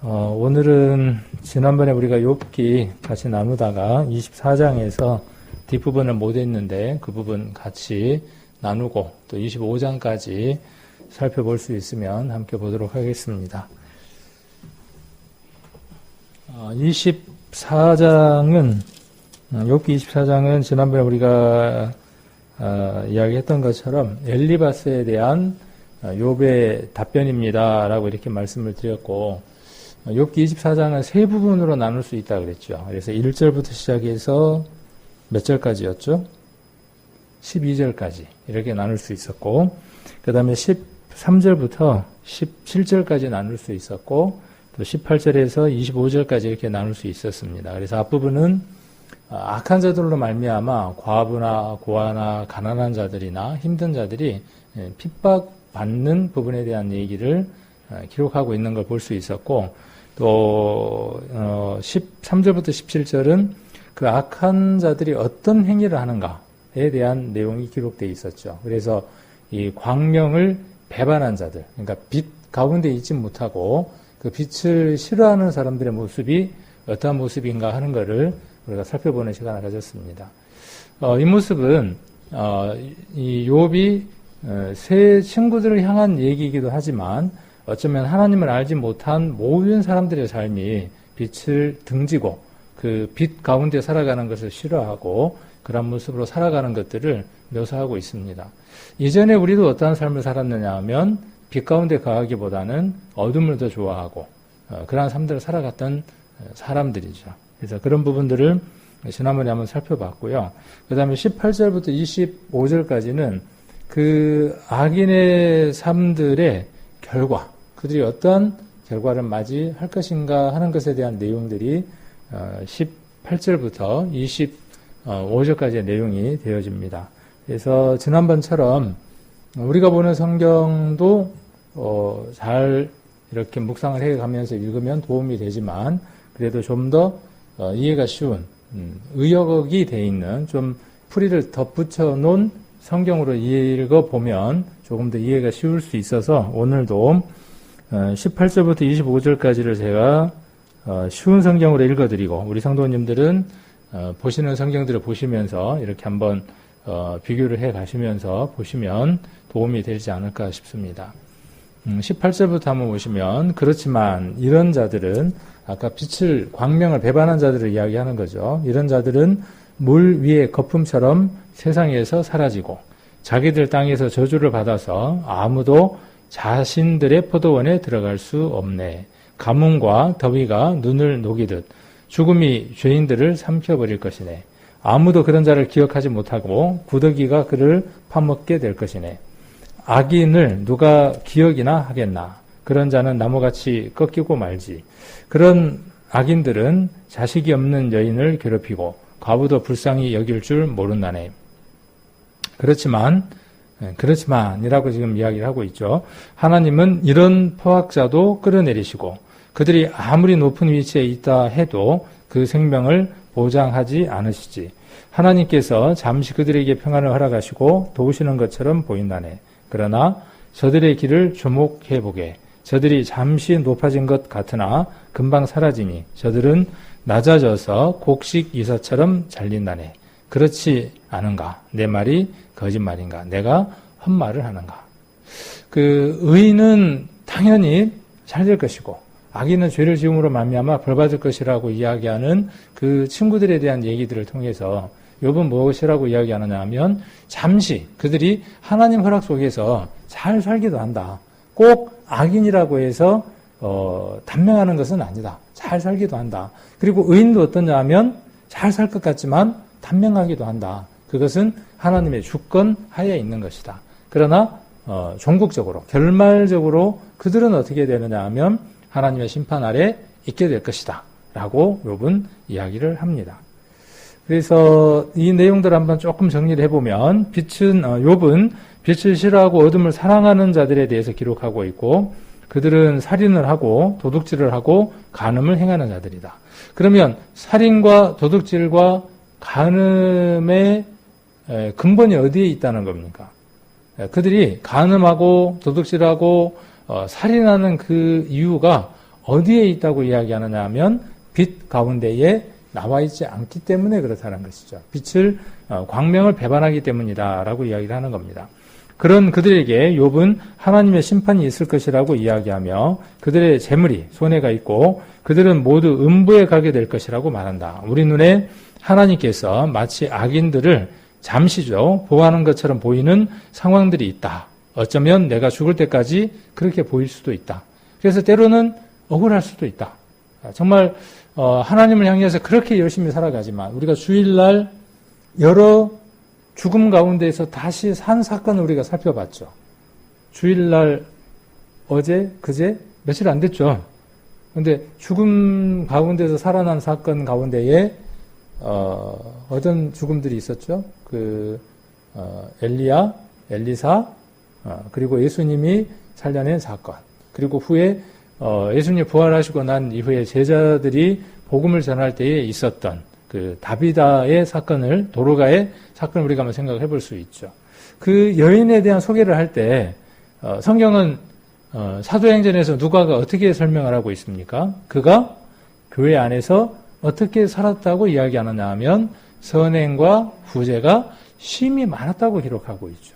오늘은 지난번에 우리가 욥기 같이 나누다가 24장에서 뒷부분을 못 했는데 그 부분 같이 나누고 또 25장까지 살펴볼 수 있으면 함께 보도록 하겠습니다. 24장은 욥기 24장은 지난번에 우리가 이야기했던 것처럼 엘리바스에 대한 욥의 답변입니다라고 이렇게 말씀을 드렸고, 욥기 24장은 세 부분으로 나눌 수 있다 그랬죠. 그래서 1절부터 시작해서 몇 절까지였죠? 12절까지 이렇게 나눌 수 있었고, 그 다음에 13절부터 17절까지 나눌 수 있었고, 또 18절에서 25절까지 이렇게 나눌 수 있었습니다. 그래서 앞부분은 악한 자들로 말미암아 과부나 고아나 가난한 자들이나 힘든 자들이 핍박받는 부분에 대한 얘기를 기록하고 있는 걸 볼 수 있었고, 또 13절부터 17절은 그 악한 자들이 어떤 행위를 하는가에 대한 내용이 기록되어 있었죠. 그래서 이 광명을 배반한 자들, 그러니까 빛 가운데 있지 못하고 그 빛을 싫어하는 사람들의 모습이 어떠한 모습인가 하는 것을 우리가 살펴보는 시간을 가졌습니다. 이 모습은 이 욥이 세 친구들을 향한 얘기이기도 하지만 어쩌면 하나님을 알지 못한 모든 사람들의 삶이 빛을 등지고 그 빛 가운데 살아가는 것을 싫어하고 그런 모습으로 살아가는 것들을 묘사하고 있습니다. 이전에 우리도 어떠한 삶을 살았느냐 하면 빛 가운데 거하기보다는 어둠을 더 좋아하고 그러한 삶들을 살아갔던 사람들이죠. 그래서 그런 부분들을 지난번에 한번 살펴봤고요. 그 다음에 18절부터 25절까지는 그 악인의 삶들의 결과, 그들이 어떤 결과를 맞이할 것인가 하는 것에 대한 내용들이 18절부터 25절까지의 내용이 되어집니다. 그래서 지난번처럼 우리가 보는 성경도 잘 이렇게 묵상을 해가면서 읽으면 도움이 되지만 그래도 좀 더 이해가 쉬운 의역이 돼 있는 좀 풀이를 덧붙여 놓은 성경으로 읽어보면 조금 더 이해가 쉬울 수 있어서 오늘도 18절부터 25절까지를 제가 쉬운 성경으로 읽어드리고 우리 성도님들은 보시는 성경들을 보시면서 이렇게 한번 비교를 해 가시면서 보시면 도움이 되지 않을까 싶습니다. 18절부터 한번 보시면 그렇지만 이런 자들은 아까 빛을 광명을 배반한 자들을 이야기하는 거죠. 이런 자들은 물 위의 거품처럼 세상에서 사라지고 자기들 땅에서 저주를 받아서 아무도 자신들의 포도원에 들어갈 수 없네. 가뭄과 더위가 눈을 녹이듯 죽음이 죄인들을 삼켜버릴 것이네. 아무도 그런 자를 기억하지 못하고 구더기가 그를 파먹게 될 것이네. 악인을 누가 기억이나 하겠나. 그런 자는 나무같이 꺾이고 말지. 그런 악인들은 자식이 없는 여인을 괴롭히고 과부도 불쌍히 여길 줄 모른다네. 그렇지만이라고 지금 이야기를 하고 있죠. 하나님은 이런 포악자도 끌어내리시고 그들이 아무리 높은 위치에 있다 해도 그 생명을 보장하지 않으시지. 하나님께서 잠시 그들에게 평안을 허락하시고 도우시는 것처럼 보인다네. 그러나 저들의 길을 주목해보게. 저들이 잠시 높아진 것 같으나 금방 사라지니 저들은 낮아져서 곡식 이사처럼 잘린다네. 그렇지 않은가? 내 말이 거짓말인가? 내가 헛말을 하는가? 그 의인은 당연히 잘 될 것이고 악인은 죄를 지음으로 말미암아 벌받을 것이라고 이야기하는 그 친구들에 대한 얘기들을 통해서 욥은 무엇이라고 이야기하느냐 하면 잠시 그들이 하나님 허락 속에서 잘 살기도 한다. 꼭 악인이라고 해서 단명하는 것은 아니다. 잘 살기도 한다. 그리고 의인도 어떠냐 하면 잘 살 것 같지만 단명하기도 한다. 그것은 하나님의 주권 하에 있는 것이다. 그러나 종국적으로 결말적으로 그들은 어떻게 되느냐 하면 하나님의 심판 아래 있게 될 것이다. 라고 욥은 이야기를 합니다. 그래서 이 내용들을 한번 조금 정리를 해보면 욥은 빛을 싫어하고 어둠을 사랑하는 자들에 대해서 기록하고 있고 그들은 살인을 하고 도둑질을 하고 간음을 행하는 자들이다. 그러면 살인과 도둑질과 간음의 근본이 어디에 있다는 겁니까? 그들이 간음하고 도둑질하고 살인하는 그 이유가 어디에 있다고 이야기하느냐 하면 빛 가운데에 나와 있지 않기 때문에 그렇다는 것이죠. 빛을 광명을 배반하기 때문이다라고 이야기를 하는 겁니다. 그런 그들에게 욥은 하나님의 심판이 있을 것이라고 이야기하며 그들의 재물이 손해가 있고 그들은 모두 음부에 가게 될 것이라고 말한다. 우리 눈에 하나님께서 마치 악인들을 잠시죠 보호하는 것처럼 보이는 상황들이 있다. 어쩌면 내가 죽을 때까지 그렇게 보일 수도 있다. 그래서 때로는 억울할 수도 있다. 정말 하나님을 향해서 그렇게 열심히 살아가지만 우리가 주일날 여러 죽음 가운데에서 다시 산 사건을 우리가 살펴봤죠. 주일날 어제, 그제 며칠 안 됐죠. 그런데 죽음 가운데서 살아난 사건 가운데에 어떤 죽음들이 있었죠. 엘리야, 엘리사, 그리고 예수님이 살려낸 사건. 그리고 후에 예수님이 부활하시고 난 이후에 제자들이 복음을 전할 때에 있었던 다비다의 사건을, 도로가의 사건을 우리가 한번 생각해 볼 수 있죠. 그 여인에 대한 소개를 할 때, 성경은, 사도행전에서 누가가 어떻게 설명을 하고 있습니까? 그가 교회 안에서 어떻게 살았다고 이야기하느냐 하면, 선행과 후재가 심히 많았다고 기록하고 있죠.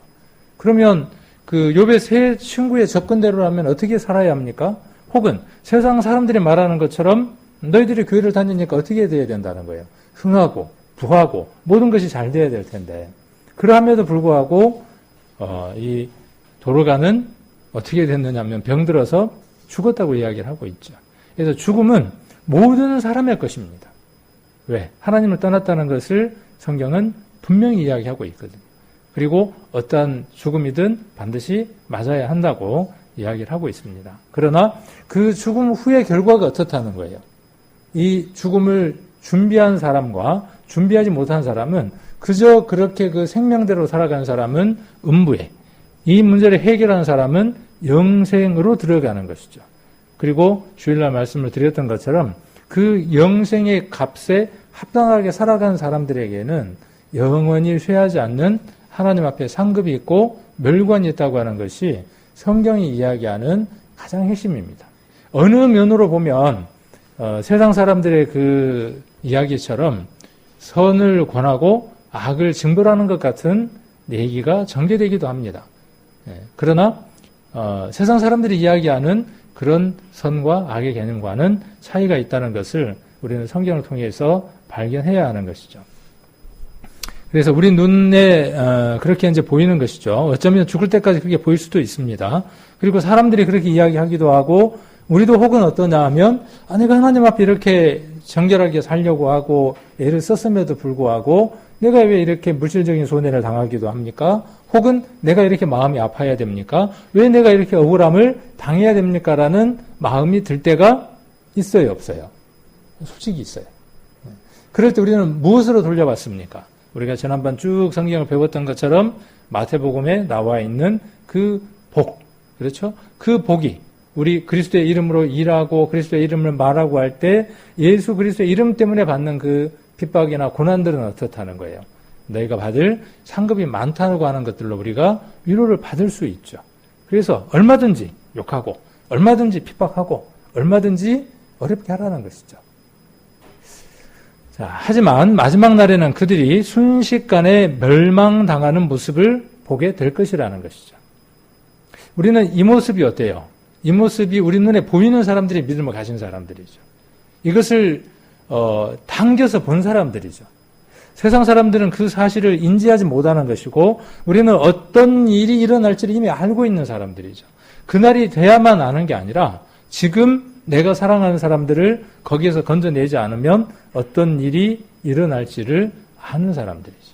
그러면 욥의 세 친구의 접근대로라면 어떻게 살아야 합니까? 혹은 세상 사람들이 말하는 것처럼 너희들이 교회를 다니니까 어떻게 돼야 된다는 거예요. 흥하고 부하고 모든 것이 잘 돼야 될 텐데 그럼에도 불구하고 이 도로가는 어떻게 됐느냐면 병들어서 죽었다고 이야기를 하고 있죠. 그래서 죽음은 모든 사람의 것입니다. 왜? 하나님을 떠났다는 것을 성경은 분명히 이야기하고 있거든요. 그리고 어떠한 죽음이든 반드시 맞아야 한다고 이야기를 하고 있습니다. 그러나 그 죽음 후의 결과가 어떻다는 거예요. 이 죽음을 준비한 사람과 준비하지 못한 사람은 그저 그렇게 그 생명대로 살아가는 사람은 음부에, 이 문제를 해결하는 사람은 영생으로 들어가는 것이죠. 그리고 주일날 말씀을 드렸던 것처럼 그 영생의 값에 합당하게 살아가는 사람들에게는 영원히 쇠하지 않는 하나님 앞에 상급이 있고 멸관이 있다고 하는 것이 성경이 이야기하는 가장 핵심입니다. 어느 면으로 보면 세상 사람들의 그 이야기처럼 선을 권하고 악을 징벌하는 것 같은 얘기가 전개되기도 합니다. 그러나 세상 사람들이 이야기하는 그런 선과 악의 개념과는 차이가 있다는 것을 우리는 성경을 통해서 발견해야 하는 것이죠. 그래서 우리 눈에 그렇게 이제 보이는 것이죠. 어쩌면 죽을 때까지 그렇게 보일 수도 있습니다. 그리고 사람들이 그렇게 이야기하기도 하고 우리도 혹은 어떠냐 하면 내가 하나님 앞에 이렇게 정결하게 살려고 하고 애를 썼음에도 불구하고 내가 왜 이렇게 물질적인 손해를 당하기도 합니까? 혹은 내가 이렇게 마음이 아파야 됩니까? 왜 내가 이렇게 억울함을 당해야 됩니까? 라는 마음이 들 때가 있어요, 없어요? 솔직히 있어요. 그럴 때 우리는 무엇으로 돌려봤습니까? 우리가 지난번 쭉 성경을 배웠던 것처럼 마태복음에 나와 있는 그 복, 그렇죠? 그 복이 우리 그리스도의 이름으로 일하고 그리스도의 이름을 말하고 할 때 예수 그리스도의 이름 때문에 받는 그 핍박이나 고난들은 어떻다는 거예요? 너희가 받을 상급이 많다고 하는 것들로 우리가 위로를 받을 수 있죠. 그래서 얼마든지 욕하고 얼마든지 핍박하고 얼마든지 어렵게 하라는 것이죠. 자, 하지만 마지막 날에는 그들이 순식간에 멸망당하는 모습을 보게 될 것이라는 것이죠. 우리는 이 모습이 어때요? 이 모습이 우리 눈에 보이는 사람들이 믿음을 가진 사람들이죠. 이것을 당겨서 본 사람들이죠. 세상 사람들은 그 사실을 인지하지 못하는 것이고 우리는 어떤 일이 일어날지를 이미 알고 있는 사람들이죠. 그날이 돼야만 아는 게 아니라 지금 내가 사랑하는 사람들을 거기에서 건져내지 않으면 어떤 일이 일어날지를 아는 사람들이죠.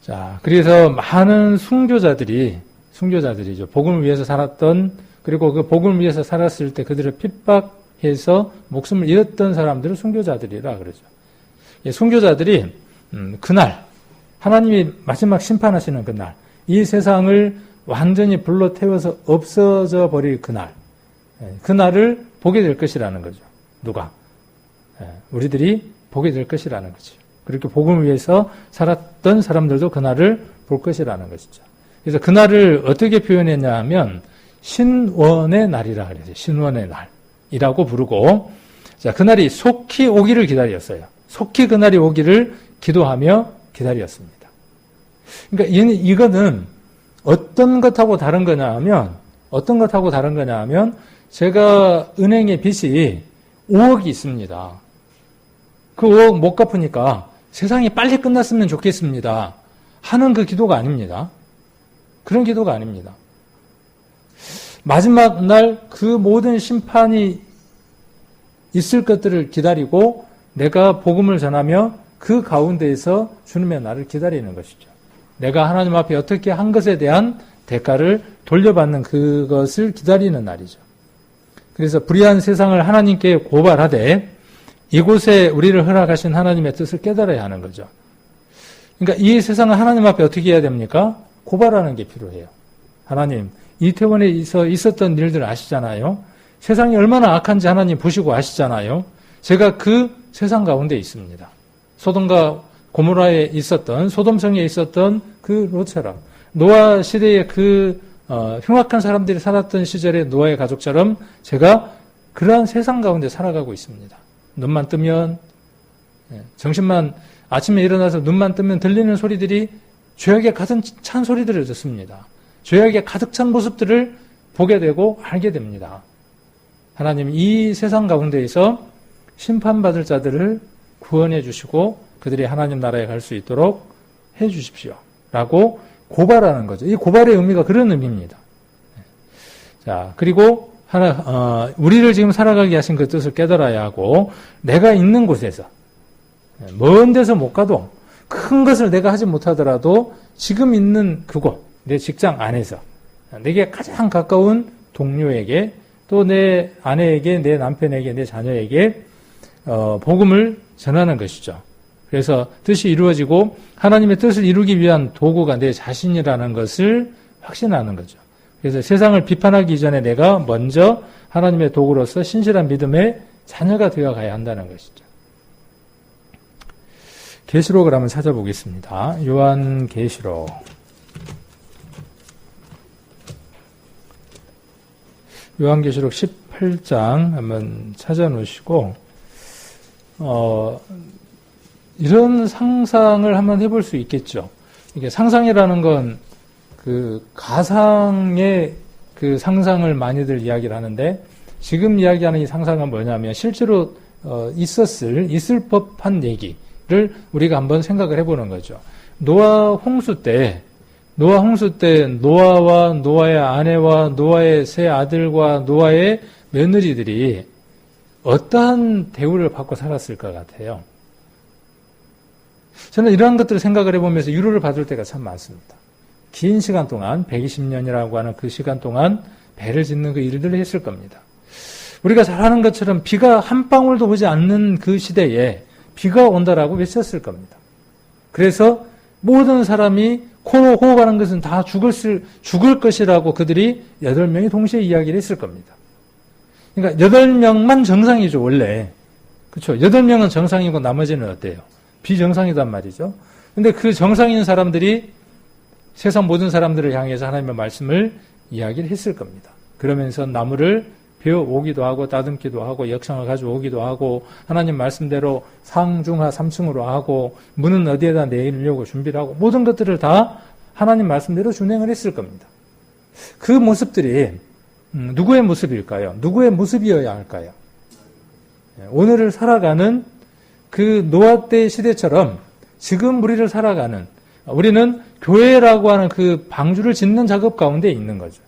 자, 그래서 많은 순교자들이죠. 복음을 위해서 살았던, 그리고 그 복음을 위해서 살았을 때 그들을 핍박해서 목숨을 잃었던 사람들을 순교자들이라 그러죠. 순교자들이 그날 하나님이 마지막 심판하시는 그날, 이 세상을 완전히 불로 태워서 없어져 버릴 그날을 보게 될 것이라는 거죠. 누가? 우리들이 보게 될 것이라는 거죠. 그렇게 복음을 위해서 살았던 사람들도 그날을 볼 것이라는 것이죠. 그래서 그날을 어떻게 표현했냐 하면 신원의 날이라 그래요. 신원의 날이라고 부르고, 자, 그날이 속히 오기를 기다렸어요. 속히 그날이 오기를 기도하며 기다렸습니다. 그러니까 이거는 어떤 것하고 다른 거냐 하면, 제가 은행에 빚이 5억이 있습니다. 그 5억 못 갚으니까 세상이 빨리 끝났으면 좋겠습니다 하는 그 기도가 아닙니다. 그런 기도가 아닙니다. 마지막 날 그 모든 심판이 있을 것들을 기다리고 내가 복음을 전하며 그 가운데에서 주님의 날을 기다리는 것이죠. 내가 하나님 앞에 어떻게 한 것에 대한 대가를 돌려받는 그것을 기다리는 날이죠. 그래서 불의한 세상을 하나님께 고발하되 이곳에 우리를 허락하신 하나님의 뜻을 깨달아야 하는 거죠. 그러니까 이 세상을 하나님 앞에 어떻게 해야 됩니까? 고발하는 게 필요해요. 하나님, 이태원에서 있었던 일들 아시잖아요. 세상이 얼마나 악한지 하나님 보시고 아시잖아요. 제가 그 세상 가운데 있습니다. 소돔과 고모라에 있었던, 소돔성에 있었던 그 롯처럼, 노아 시대의 그 흉악한 사람들이 살았던 시절의 노아의 가족처럼 제가 그러한 세상 가운데 살아가고 있습니다. 눈만 뜨면, 정신만, 아침에 일어나서 눈만 뜨면 들리는 소리들이 죄악에 가득 찬 소리들을 듣습니다. 죄악에 가득 찬 모습들을 보게 되고 알게 됩니다. 하나님, 이 세상 가운데에서 심판받을 자들을 구원해 주시고 그들이 하나님 나라에 갈 수 있도록 해 주십시오. 라고 고발하는 거죠. 이 고발의 의미가 그런 의미입니다. 자, 그리고 우리를 지금 살아가게 하신 그 뜻을 깨달아야 하고, 내가 있는 곳에서, 먼 데서 못 가도, 큰 것을 내가 하지 못하더라도, 지금 있는 그곳, 내 직장 안에서, 내게 가장 가까운 동료에게, 또 내 아내에게, 내 남편에게, 내 자녀에게, 복음을 전하는 것이죠. 그래서 뜻이 이루어지고, 하나님의 뜻을 이루기 위한 도구가 내 자신이라는 것을 확신하는 거죠. 그래서 세상을 비판하기 이전에 내가 먼저 하나님의 도구로서 신실한 믿음의 자녀가 되어 가야 한다는 것이죠. 계시록을 한번 찾아보겠습니다. 요한계시록. 요한계시록 18장 한번 찾아놓으시고, 이런 상상을 한번 해볼 수 있겠죠. 이게 상상이라는 건 그 가상의 그 상상을 많이들 이야기를 하는데, 지금 이야기하는 이 상상은 뭐냐면 실제로 있을 법한 얘기를 우리가 한번 생각을 해보는 거죠. 노아 홍수 때 노아와 노아의 아내와 노아의 세 아들과 노아의 며느리들이 어떠한 대우를 받고 살았을 것 같아요. 저는 이러한 것들을 생각을 해보면서 위로를 받을 때가 참 많습니다. 긴 시간 동안 120년이라고 하는 그 시간 동안 배를 짓는 그 일들을 했을 겁니다. 우리가 잘 아는 것처럼 비가 한 방울도 오지 않는 그 시대에 비가 온다라고 외쳤을 겁니다. 그래서 모든 사람이 코로 호흡하는 것은 다 죽을 것이라고 그들이 8명이 동시에 이야기를 했을 겁니다. 그러니까 8명만 정상이죠, 원래. 그렇죠? 8명은 정상이고 나머지는 어때요? 비정상이단 말이죠. 근데 그 정상인 사람들이 세상 모든 사람들을 향해서 하나님의 말씀을 이야기를 했을 겁니다. 그러면서 나무를 베어오기도 하고 따듬기도 하고 역청을 가져오기도 하고 하나님 말씀대로 상중하 3층으로 하고 문은 어디에다 내리려고 준비를 하고 모든 것들을 다 하나님 말씀대로 준행을 했을 겁니다. 그 모습들이 누구의 모습일까요? 누구의 모습이어야 할까요? 오늘을 살아가는 그 노아 때 시대처럼 지금 우리를 살아가는, 우리는 교회라고 하는 그 방주를 짓는 작업 가운데 있는 거죠.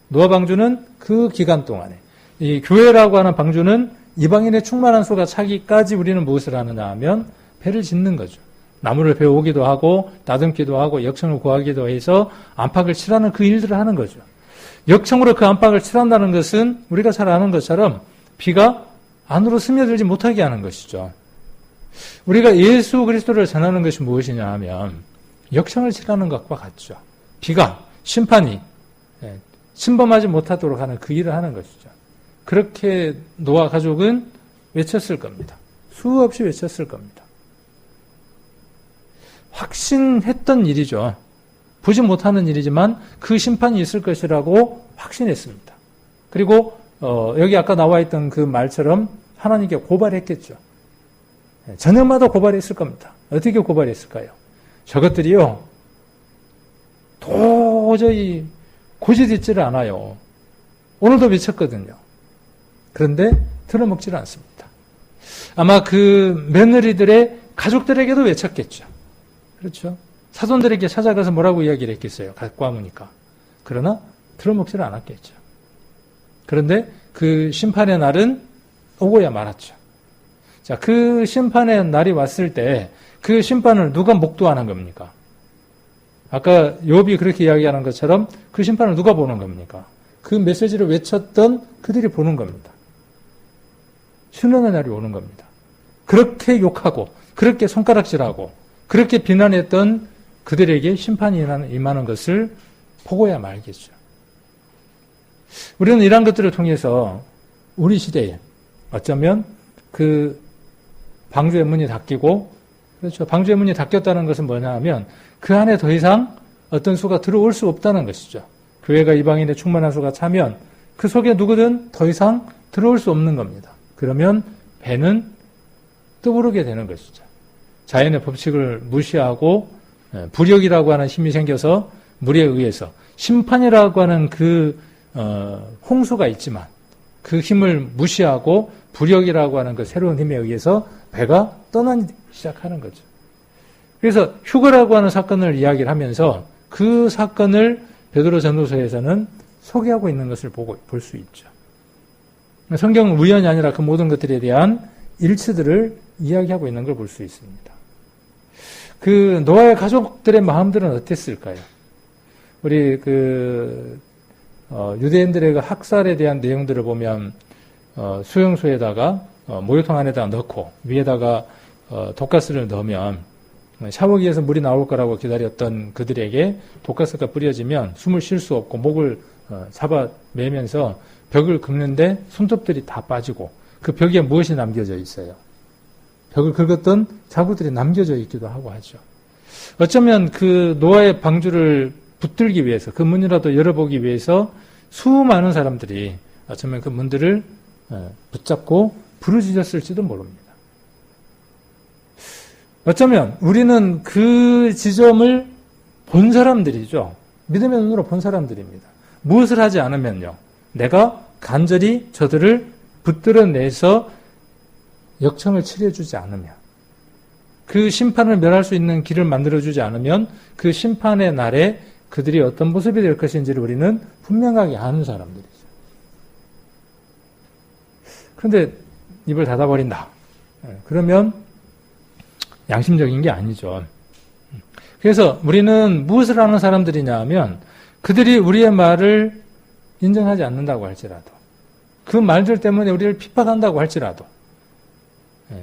노아 방주는 그 기간 동안에, 이 교회라고 하는 방주는 이방인의 충만한 수가 차기까지 우리는 무엇을 하느냐 하면 배를 짓는 거죠. 나무를 베어오기도 하고 다듬기도 하고 역청을 구하기도 해서 안팎을 칠하는 그 일들을 하는 거죠. 역청으로 그 안팎을 칠한다는 것은 우리가 잘 아는 것처럼 비가 안으로 스며들지 못하게 하는 것이죠. 우리가 예수 그리스도를 전하는 것이 무엇이냐 하면 역청을 칠하는 것과 같죠. 비가, 심판이 침범하지 못하도록 하는 그 일을 하는 것이죠. 그렇게 노아 가족은 외쳤을 겁니다. 수없이 외쳤을 겁니다. 확신했던 일이죠. 보지 못하는 일이지만 그 심판이 있을 것이라고 확신했습니다. 그리고 여기 아까 나와 있던 그 말처럼 하나님께 고발했겠죠. 저녁마다 고발했을 겁니다. 어떻게 고발했을까요? 저것들이요, 도저히 고집있지를 않아요. 오늘도 미쳤거든요. 그런데 들어먹지를 않습니다. 아마 그 며느리들의 가족들에게도 외쳤겠죠. 그렇죠? 사돈들에게 찾아가서 뭐라고 이야기를 했겠어요? 갖고 와보니까. 그러나 들어먹지를 않았겠죠. 그런데 그 심판의 날은 오고야 말았죠. 자, 그 심판의 날이 왔을 때 그 심판을 누가 목도하는 겁니까? 아까 욥이 그렇게 이야기하는 것처럼 그 심판을 누가 보는 겁니까? 그 메시지를 외쳤던 그들이 보는 겁니다. 신론의 날이 오는 겁니다. 그렇게 욕하고 그렇게 손가락질하고 그렇게 비난했던 그들에게 심판이 임하는 것을 보고야 말겠죠. 우리는 이러한 것들을 통해서 우리 시대에 어쩌면 그 방주의 문이 닫히고, 그렇죠. 방주의 문이 닫혔다는 것은 뭐냐 하면 그 안에 더 이상 어떤 수가 들어올 수 없다는 것이죠. 교회가 이방인의 충만한 수가 차면 그 속에 누구든 더 이상 들어올 수 없는 겁니다. 그러면 배는 떠오르게 되는 것이죠. 자연의 법칙을 무시하고 불역이라고 하는 힘이 생겨서 물에 의해서 심판이라고 하는 그 홍수가 있지만 그 힘을 무시하고 불역이라고 하는 그 새로운 힘에 의해서 배가 떠나기 시작하는 거죠. 그래서 휴거라고 하는 사건을 이야기를 하면서 그 사건을 베드로 전후서에서는 소개하고 있는 것을 볼 수 있죠. 성경은 우연이 아니라 그 모든 것들에 대한 일치들을 이야기하고 있는 걸 볼 수 있습니다. 그 노아의 가족들의 마음들은 어땠을까요? 우리 유대인들의 그 학살에 대한 내용들을 보면 수용소에다가 모욕통 안에다가 넣고 위에다가 독가스를 넣으면 샤워기에서 물이 나올 거라고 기다렸던 그들에게 독가스가 뿌려지면 숨을 쉴 수 없고 목을 잡아 매면서 벽을 긁는데 손톱들이 다 빠지고 그 벽에 무엇이 남겨져 있어요? 벽을 긁었던 자국들이 남겨져 있기도 하고 하죠. 어쩌면 그 노아의 방주를 붙들기 위해서 그 문이라도 열어보기 위해서 수많은 사람들이 어쩌면 그 문들을 붙잡고 부르짖었을지도 모릅니다. 어쩌면 우리는 그 지점을 본 사람들이죠. 믿음의 눈으로 본 사람들입니다. 무엇을 하지 않으면요, 내가 간절히 저들을 붙들어내서 역청을 치러주지 않으면, 그 심판을 면할 수 있는 길을 만들어주지 않으면 그 심판의 날에 그들이 어떤 모습이 될 것인지를 우리는 분명하게 아는 사람들이죠. 그런데 입을 닫아버린다. 그러면 양심적인 게 아니죠. 그래서 우리는 무엇을 하는 사람들이냐 하면 그들이 우리의 말을 인정하지 않는다고 할지라도, 그 말들 때문에 우리를 핍박한다고 할지라도,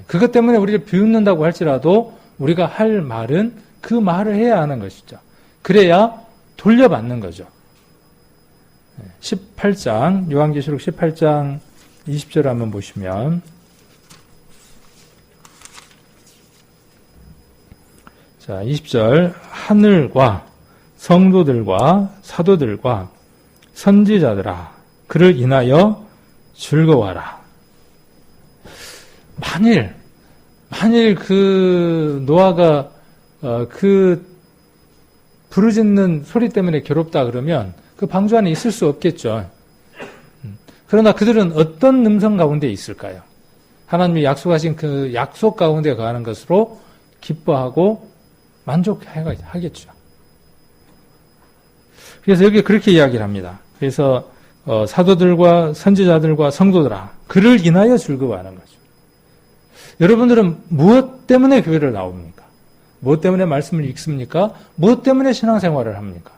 그것 때문에 우리를 비웃는다고 할지라도 우리가 할 말은 그 말을 해야 하는 것이죠. 그래야 돌려받는 거죠. 18장, 요한계시록 18장 20절 한번 보시면, 자, 20절, 하늘과 성도들과 사도들과 선지자들아, 그를 인하여 즐거워하라. 만일 그 노아가 그 부르짖는 소리 때문에 괴롭다 그러면 그 방주 안에 있을 수 없겠죠. 그러나 그들은 어떤 음성 가운데 있을까요? 하나님이 약속하신 그 약속 가운데 거하는 것으로 기뻐하고 만족하겠죠. 그래서 여기 그렇게 이야기를 합니다. 그래서 사도들과 선지자들과 성도들아, 그를 인하여 즐거워하는 거죠. 여러분들은 무엇 때문에 교회를 나옵니까? 무엇 때문에 말씀을 읽습니까? 무엇 때문에 신앙생활을 합니까?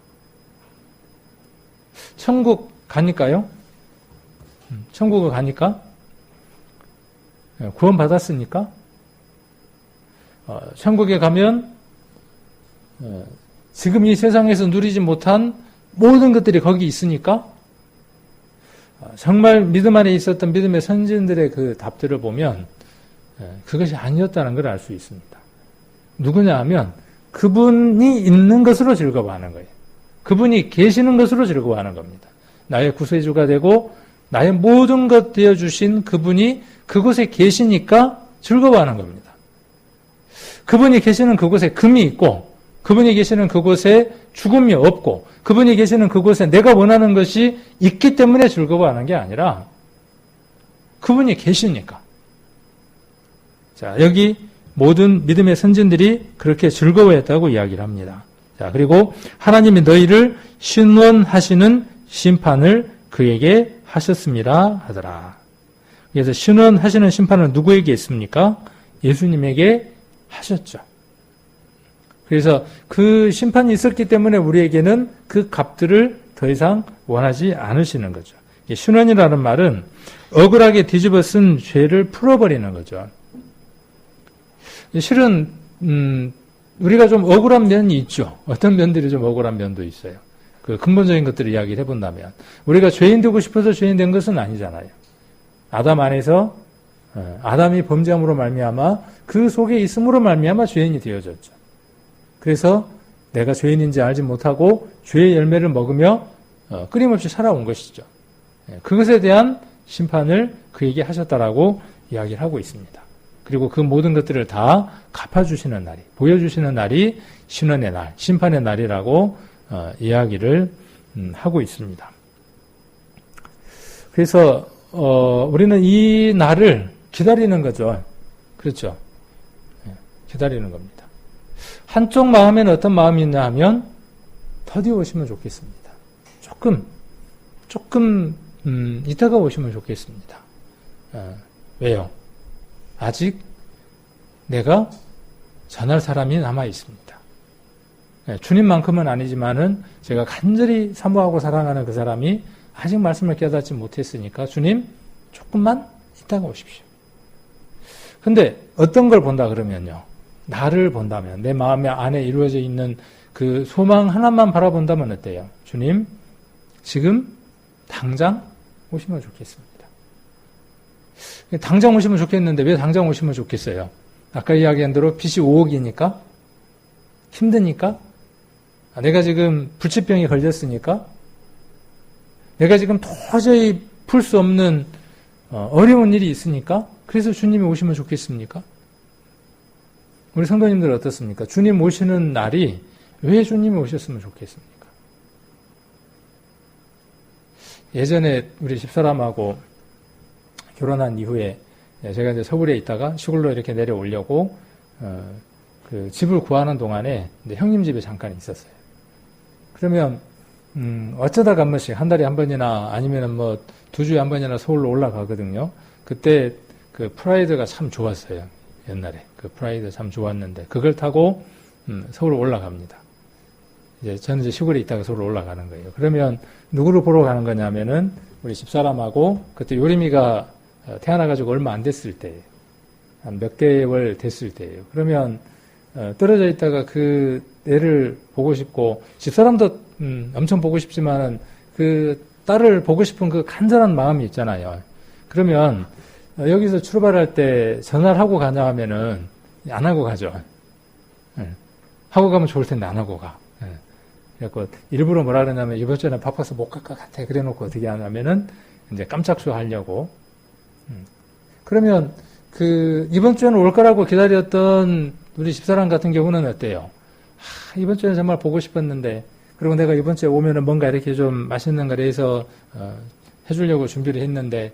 천국 가니까요? 천국을 가니까? 구원 받았으니까? 천국에 가면 지금 이 세상에서 누리지 못한 모든 것들이 거기 있으니까? 정말 믿음 안에 있었던 믿음의 선진들의 그 답들을 보면 그것이 아니었다는 걸 알 수 있습니다. 누구냐 하면 그분이 있는 것으로 즐거워하는 거예요. 그분이 계시는 것으로 즐거워하는 겁니다. 나의 구세주가 되고 나의 모든 것 되어주신 그분이 그곳에 계시니까 즐거워하는 겁니다. 그분이 계시는 그곳에 금이 있고 그분이 계시는 그곳에 죽음이 없고 그분이 계시는 그곳에 내가 원하는 것이 있기 때문에 즐거워하는 게 아니라 그분이 계시니까. 자, 여기 모든 믿음의 선진들이 그렇게 즐거워했다고 이야기를 합니다. 자, 그리고 하나님이 너희를 신원하시는 심판을 그에게 하셨습니다 하더라. 그래서 신원하시는 심판은 누구에게 있습니까? 예수님에게 하셨죠. 그래서 그 심판이 있었기 때문에 우리에게는 그 값들을 더 이상 원하지 않으시는 거죠. 신원이라는 말은 억울하게 뒤집어 쓴 죄를 풀어버리는 거죠. 실은 우리가 좀 억울한 면이 있죠. 어떤 면들이 좀 억울한 면도 있어요. 그 근본적인 것들을 이야기를 해본다면 우리가 죄인 되고 싶어서 죄인 된 것은 아니잖아요. 아담 안에서 아담이 범죄함으로 말미암아 그 속에 있음으로 말미암아 죄인이 되어졌죠. 그래서 내가 죄인인지 알지 못하고 죄의 열매를 먹으며 끊임없이 살아온 것이죠. 그것에 대한 심판을 그에게 하셨다라고 이야기를 하고 있습니다. 그리고 그 모든 것들을 다 갚아주시는 날이, 보여주시는 날이 신원의 날, 심판의 날이라고 이야기를 하고 있습니다. 그래서 우리는 이 날을 기다리는 거죠. 그렇죠. 기다리는 겁니다. 한쪽 마음에는 어떤 마음이 있냐 하면 더디 오시면 좋겠습니다. 조금 이따가 오시면 좋겠습니다. 왜요? 아직 내가 전할 사람이 남아 있습니다. 주님만큼은 아니지만은 제가 간절히 사모하고 사랑하는 그 사람이 아직 말씀을 깨닫지 못했으니까 주님 조금만 이따가 오십시오. 근데 어떤 걸 본다 그러면요. 나를 본다면 내 마음 안에 이루어져 있는 그 소망 하나만 바라본다면 어때요? 주님 지금 당장 오시면 좋겠습니다. 당장 오시면 좋겠는데 왜 당장 오시면 좋겠어요? 아까 이야기한 대로 빚이 5억이니까? 힘드니까? 내가 지금 불치병에 걸렸으니까? 내가 지금 도저히 풀 수 없는 어려운 일이 있으니까? 그래서 주님이 오시면 좋겠습니까? 우리 성도님들 어떻습니까? 주님 오시는 날이 왜 주님이 오셨으면 좋겠습니까? 예전에 우리 집사람하고 결혼한 이후에 제가 이제 서울에 있다가 시골로 이렇게 내려오려고 그 집을 구하는 동안에 이제 형님 집에 잠깐 있었어요. 그러면 어쩌다가 한 번씩 한 달에 한 번이나 아니면은 뭐 2주에 한 번이나 서울로 올라가거든요. 그때 그 프라이드가 참 좋았어요. 옛날에 그 프라이드 참 좋았는데 그걸 타고 서울 올라갑니다. 이제 저는 이제 시골에 있다가 서울 올라가는 거예요. 그러면 누구를 보러 가는 거냐면은 우리 집사람하고 그때 요림이가 태어나가지고 얼마 안 됐을 때예요. 한 몇 개월 됐을 때예요. 그러면 떨어져 있다가 그 애를 보고 싶고 집사람도 엄청 보고 싶지만은 그 딸을 보고 싶은 그 간절한 마음이 있잖아요. 그러면 여기서 출발할 때 전화를 하고 가냐 하면은 안 하고 가죠. 하고 가면 좋을 텐데 안 하고 가. 그래서 일부러 뭐라 그러냐면 이번 주에는 바빠서 못 갈 것 같아. 그래 놓고 어떻게 하냐면은 이제 깜짝쇼 하려고. 그러면 그 이번 주에는 올 거라고 기다렸던 우리 집사람 같은 경우는 어때요? 이번 주에는 정말 보고 싶었는데 그리고 내가 이번 주에 오면은 뭔가 이렇게 좀 맛있는 걸 해서 해주려고 준비를 했는데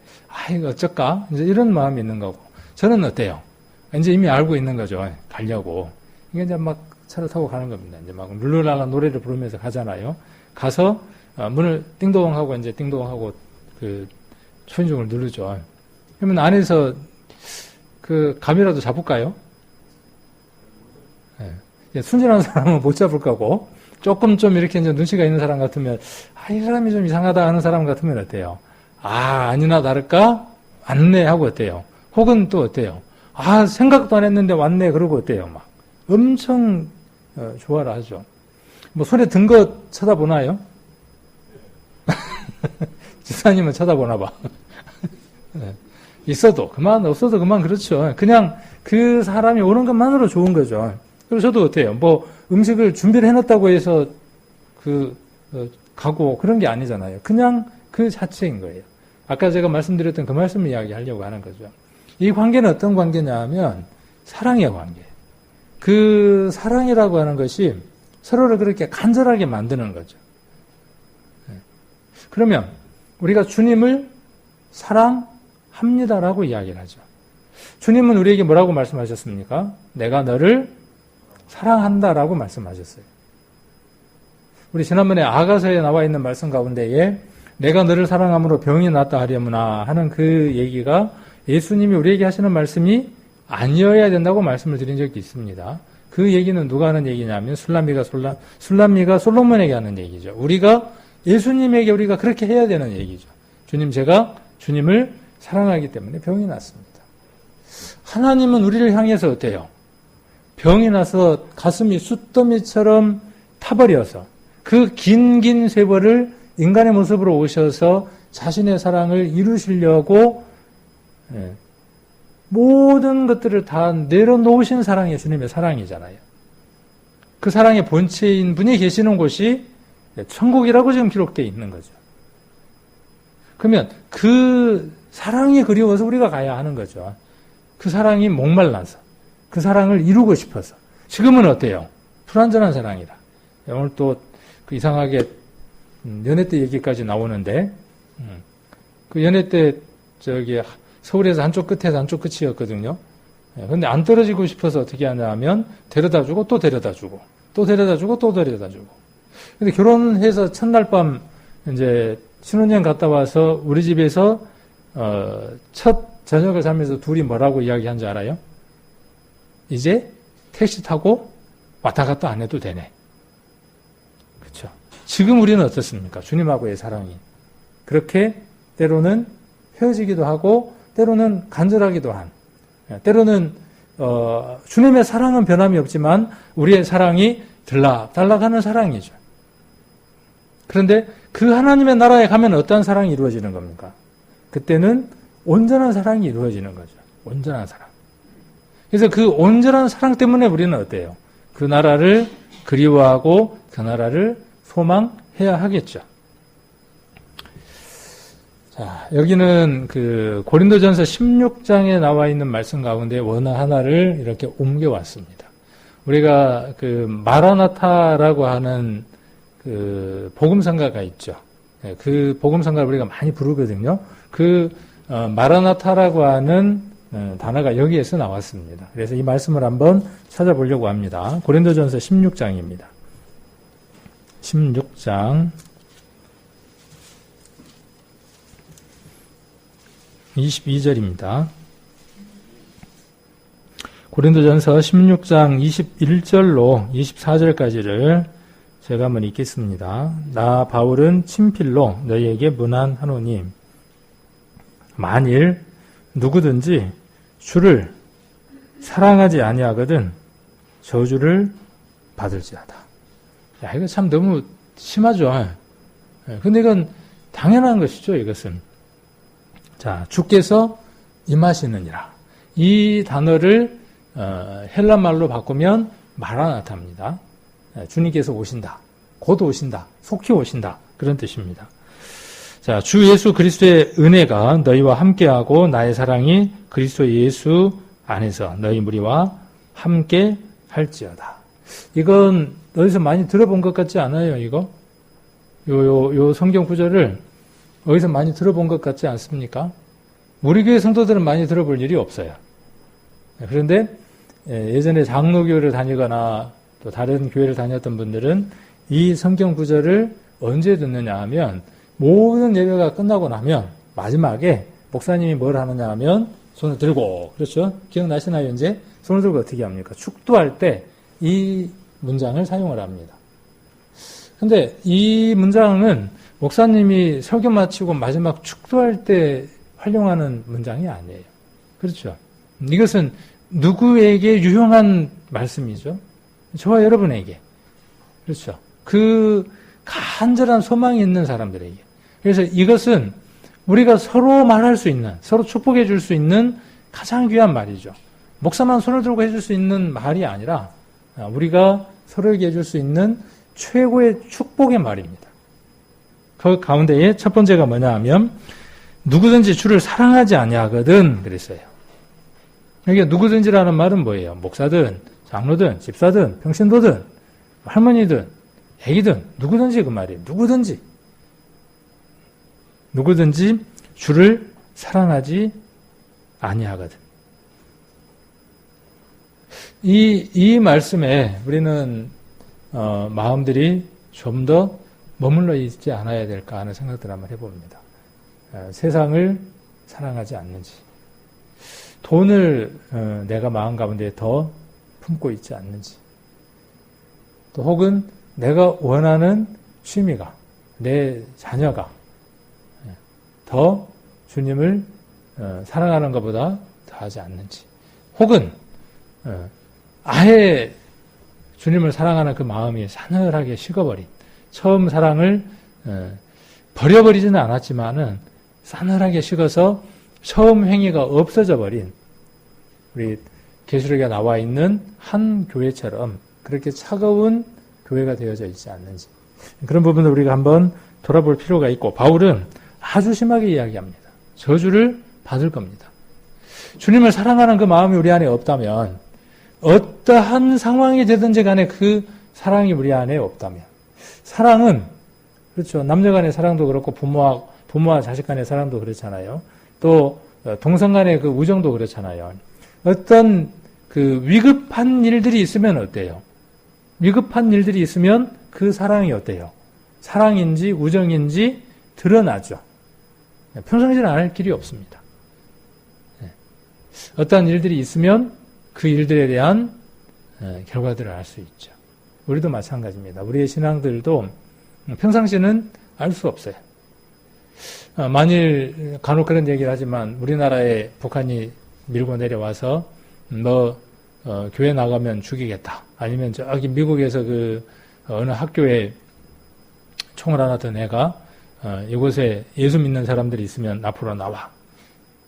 이거 어쩔까? 이제 이런 마음이 있는 거고 저는 어때요? 이제 이미 알고 있는 거죠. 가려고. 이게 이제 막 차를 타고 가는 겁니다. 이제 막 룰루랄라 노래를 부르면서 가잖아요. 가서 문을 띵동하고 이제 띵동하고 그 초인종을 누르죠. 그러면 안에서 그 감이라도 잡을까요? 네. 순진한 사람은 못 잡을 거고 조금 좀 이렇게 이제 눈치가 있는 사람 같으면 이 사람이 좀 이상하다 하는 사람 같으면 어때요? 아니나 다를까? 왔네 하고 어때요? 혹은 또 어때요? 생각도 안 했는데 왔네 그러고 어때요? 막 엄청 좋아라 하죠. 뭐 손에 든 거 쳐다보나요? 집사님은 쳐다보나 봐. 네. 있어도 그만 없어도 그만 그렇죠. 그냥 그 사람이 오는 것만으로 좋은 거죠. 그리고 저도 어때요? 뭐 음식을 준비를 해놨다고 해서 그 가고 그런 게 아니잖아요. 그냥 그 자체인 거예요. 아까 제가 말씀드렸던 그 말씀을 이야기하려고 하는 거죠. 이 관계는 어떤 관계냐 하면 사랑의 관계. 그 사랑이라고 하는 것이 서로를 그렇게 간절하게 만드는 거죠. 그러면 우리가 주님을 사랑합니다라고 이야기를 하죠. 주님은 우리에게 뭐라고 말씀하셨습니까? 내가 너를 사랑한다라고 말씀하셨어요. 우리 지난번에 아가서에 나와 있는 말씀 가운데에 내가 너를 사랑함으로 병이 낫다 하려무나 하는 그 얘기가 예수님이 우리에게 하시는 말씀이 아니어야 된다고 말씀을 드린 적이 있습니다. 그 얘기는 누가 하는 얘기냐면 술람미가 솔로몬에게 하는 얘기죠. 예수님에게 우리가 그렇게 해야 되는 얘기죠. 제가 주님을 사랑하기 때문에 병이 났습니다. 하나님은 우리를 향해서 어때요? 병이 나서 가슴이 숫더미처럼 타버려서 그 긴 세월을 인간의 모습으로 오셔서 자신의 사랑을 이루시려고 모든 것들을 다 내려놓으신 사랑이 주님의 사랑이잖아요. 그 사랑의 본체인 분이 계시는 곳이 천국이라고 지금 기록되어 있는 거죠. 그러면 그 사랑이 그리워서 우리가 가야 하는 거죠. 그 사랑이 목말라서 그 사랑을 이루고 싶어서. 지금은 어때요? 불완전한 사랑이라. 오늘 또 그 이상하게 연애 때 얘기까지 나오는데 그 연애 때 서울에서 한쪽 끝에서 한쪽 끝이었거든요. 근데 안 떨어지고 싶어서 어떻게 하냐면 데려다주고 또 데려다주고 또 데려다주고 또 데려다주고. 근데 결혼해서 첫날 밤 이제 신혼여행 갔다 와서 우리 집에서 첫 저녁을 살면서 둘이 뭐라고 이야기한 줄 알아요? 이제 택시 타고 왔다 갔다 안 해도 되네. 그렇죠? 지금 우리는 어떻습니까? 주님하고의 사랑이 그렇게 때로는 헤어지기도 하고 때로는 간절하기도 한, 때로는 주님의 사랑은 변함이 없지만 우리의 사랑이 들락달락하는 사랑이죠. 그런데 그 하나님의 나라에 가면 어떤 사랑이 이루어지는 겁니까? 그때는 온전한 사랑이 이루어지는 거죠. 온전한 사랑. 그래서 그 온전한 사랑 때문에 우리는 어때요? 그 나라를 그리워하고 그 나라를 소망해야 하겠죠. 자, 여기는 그 고린도전서 16장에 나와 있는 말씀 가운데 하나를 이렇게 옮겨왔습니다. 우리가 그 마라나타라고 하는 그 복음성가가 있죠. 그 복음성가를 우리가 많이 부르거든요. 그 마라나타라고 하는 단어가 여기에서 나왔습니다. 그래서 이 말씀을 한번 찾아보려고 합니다. 고린도전서 16장입니다. 16장 22절입니다. 고린도전서 16장 21절로 24절까지를 제가 한번 읽겠습니다. 나 바울은 친필로 너희에게 문안하노니 만일 누구든지 주를 사랑하지 아니하거든 저주를 받을지어다. 야, 이거 참 너무 심하죠. 근데 이건 당연한 것이죠, 이것은. 자, 주께서 임하시느니라. 이 단어를 헬라말로 바꾸면 마라나타입니다. 주님께서 오신다. 곧 오신다. 속히 오신다. 그런 뜻입니다. 자, 주 예수 그리스도의 은혜가 너희와 함께하고 나의 사랑이 그리스도 예수 안에서 너희 무리와 함께 할지어다. 이건 어디서 많이 들어본 것 같지 않아요, 이거? 요 성경 구절을 어디서 많이 들어본 것 같지 않습니까? 우리 교회 성도들은 많이 들어볼 일이 없어요. 그런데 예전에 장로교를 다니거나 또 다른 교회를 다녔던 분들은 이 성경 구절을 언제 듣느냐 하면 모든 예배가 끝나고 나면 마지막에 목사님이 뭘 하느냐 하면 손을 들고, 그렇죠? 기억나시나요, 이제? 손을 들고 어떻게 합니까? 축도할 때 이 문장을 사용을 합니다. 근데 이 문장은 목사님이 설교 마치고 마지막 축도할 때 활용하는 문장이 아니에요. 그렇죠? 이것은 누구에게 유용한 말씀이죠? 저와 여러분에게. 그렇죠? 그 간절한 소망이 있는 사람들에게. 그래서 이것은 우리가 서로 말할 수 있는, 서로 축복해 줄 수 있는 가장 귀한 말이죠. 목사만 손을 들고 해줄 수 있는 말이 아니라 우리가 서로에게 해줄 수 있는 최고의 축복의 말입니다. 그 가운데에 첫 번째가 뭐냐 하면 누구든지 주를 사랑하지 아니하거든 그랬어요. 이게 누구든지라는 말은 뭐예요? 목사든 장로든 집사든 평신도든 할머니든 애기든 누구든지 그 말이에요. 누구든지 주를 사랑하지 아니하거든. 이 말씀에 우리는 마음들이 좀 더 머물러 있지 않아야 될까 하는 생각들을 한번 해봅니다. 세상을 사랑하지 않는지, 돈을 내가 마음 가운데 더 품고 있지 않는지, 또 혹은 내가 원하는 취미가, 내 자녀가 더 주님을 사랑하는 것보다 더하지 않는지, 혹은 아예 주님을 사랑하는 그 마음이 사늘하게 식어버린, 처음 사랑을 버려버리지는 않았지만은 싸늘하게 식어서 처음 행위가 없어져 버린 우리 계시록에 나와 있는 한 교회처럼 그렇게 차가운 교회가 되어져 있지 않는지, 그런 부분을 우리가 한번 돌아볼 필요가 있고, 바울은 아주 심하게 이야기합니다. 저주를 받을 겁니다. 주님을 사랑하는 그 마음이 우리 안에 없다면, 어떠한 상황이 되든지 간에 그 사랑이 우리 안에 없다면, 사랑은 그렇죠. 남녀 간의 사랑도 그렇고 부모와 자식 간의 사랑도 그렇잖아요. 또 동성 간의 그 우정도 그렇잖아요. 어떤 그 위급한 일들이 있으면 어때요? 위급한 일들이 있으면 그 사랑이 어때요? 사랑인지 우정인지 드러나죠. 평상시는 알 길이 없습니다. 어떠한 일들이 있으면 그 일들에 대한 결과들을 알 수 있죠. 우리도 마찬가지입니다. 우리의 신앙들도 평상시는 알 수 없어요. 만일 간혹 그런 얘기를 하지만 우리나라에 북한이 밀고 내려와서 너 교회 나가면 죽이겠다. 아니면 저기 미국에서 그 어느 학교에 총을 하나 든 애가 이곳에 예수 믿는 사람들이 있으면 앞으로 나와.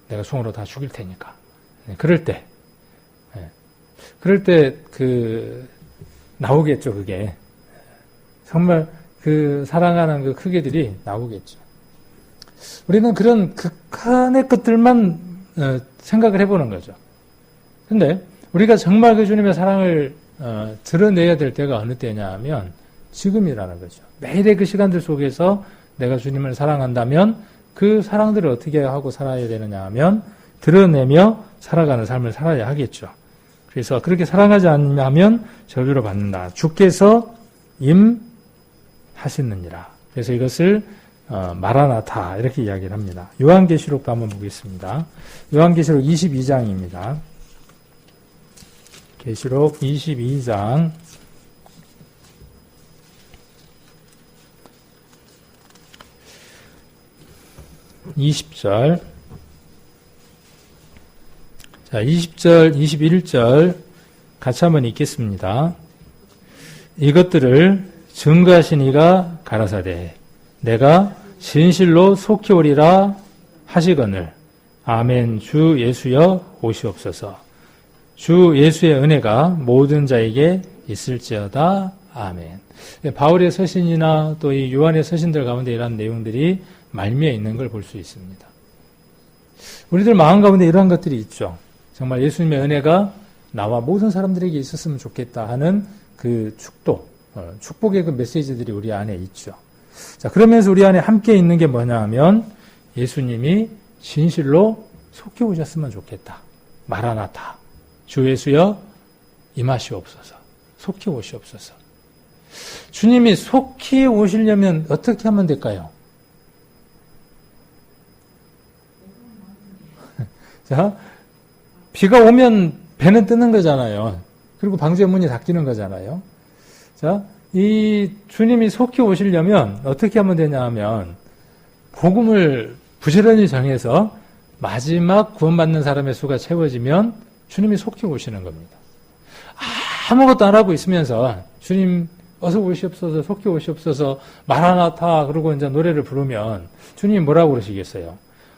내가 총으로 다 죽일 테니까. 그럴 때 나오겠죠, 그게. 정말 그 사랑하는 그 크기들이 나오겠죠. 우리는 그런 극한의 것들만 생각을 해보는 거죠. 근데 우리가 정말 그 주님의 사랑을 드러내야 될 때가 어느 때냐 하면 지금이라는 거죠. 매일의 그 시간들 속에서 내가 주님을 사랑한다면 그 사랑들을 어떻게 하고 살아야 되느냐 하면 드러내며 살아가는 삶을 살아야 하겠죠. 그래서 그렇게 사랑하지 않으면 저주를 받는다. 주께서 임하시느니라. 그래서 이것을 마라나타 이렇게 이야기를 합니다. 요한계시록도 한번 보겠습니다. 요한계시록 22장입니다. 계시록 22장 20절. 자, 20절, 21절 같이 한번 읽겠습니다. 이것들을 증거하신 이가 가라사대 내가 진실로 속히 오리라 하시거늘 아멘. 주 예수여 오시옵소서. 주 예수의 은혜가 모든 자에게 있을지어다. 아멘. 바울의 서신이나 또 이 요한의 서신들 가운데 이러한 내용들이 말미에 있는 걸 볼 수 있습니다. 우리들 마음 가운데 이러한 것들이 있죠. 정말 예수님의 은혜가 나와 모든 사람들에게 있었으면 좋겠다 하는 그 축복의 그 메시지들이 우리 안에 있죠. 자, 그러면서 우리 안에 함께 있는 게 뭐냐 하면 예수님이 진실로 속히 오셨으면 좋겠다. 마라나타. 주 예수여 임하시옵소서. 속히 오시옵소서. 주님이 속히 오시려면 어떻게 하면 될까요? 자, 비가 오면 배는 뜨는 거잖아요. 그리고 방주의 문이 닫히는 거잖아요. 자, 이 주님이 속히 오시려면 어떻게 하면 되냐 하면 복음을 부지런히 정해서 마지막 구원받는 사람의 수가 채워지면 주님이 속히 오시는 겁니다. 아무것도 안 하고 있으면서 주님 어서 오시옵소서, 속히 오시옵소서, 마라나타 그러고 이제 노래를 부르면 주님이 뭐라고 그러시겠어요?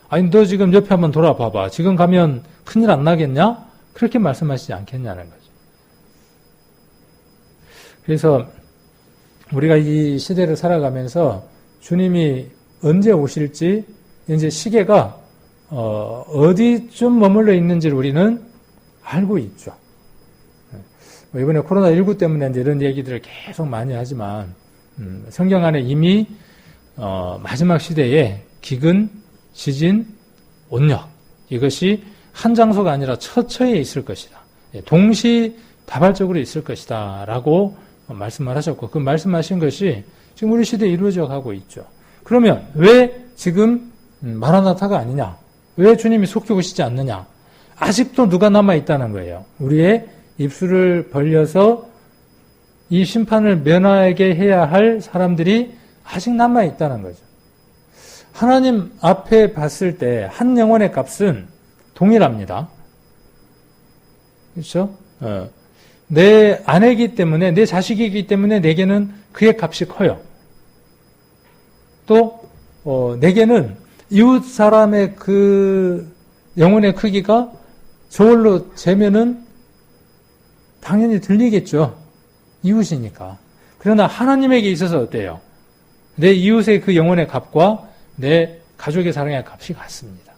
아니 너 지금 옆에 한번 돌아봐봐. 지금 가면 큰일 안 나겠냐? 그렇게 말씀하시지 않겠냐는 거죠. 그래서 우리가 이 시대를 살아가면서 주님이 언제 오실지 이제 시계가 어디쯤 머물러 있는지를 우리는 알고 있죠. 이번에 코로나19 때문에 이제 이런 얘기들을 계속 많이 하지만 성경 안에 이미 마지막 시대에 기근, 지진, 온역 이것이 한 장소가 아니라 처처에 있을 것이다. 동시다발적으로 있을 것이다 라고 말씀을 하셨고 그 말씀하신 것이 지금 우리 시대에 이루어져 가고 있죠. 그러면 왜 지금 마라나타가 아니냐? 왜 주님이 속히 오시지 않느냐? 아직도 누가 남아있다는 거예요. 우리의 입술을 벌려서 이 심판을 면하게 해야 할 사람들이 아직 남아있다는 거죠. 하나님 앞에 봤을 때 한 영혼의 값은 동일합니다. 그렇죠? 내 아내이기 때문에 내 자식이기 때문에 내게는 그의 값이 커요. 또 내게는 이웃 사람의 그 영혼의 크기가 저울로 재면은 당연히 들리겠죠. 이웃이니까. 그러나 하나님에게 있어서 어때요? 내 이웃의 그 영혼의 값과 내 가족의 사랑의 값이 같습니다.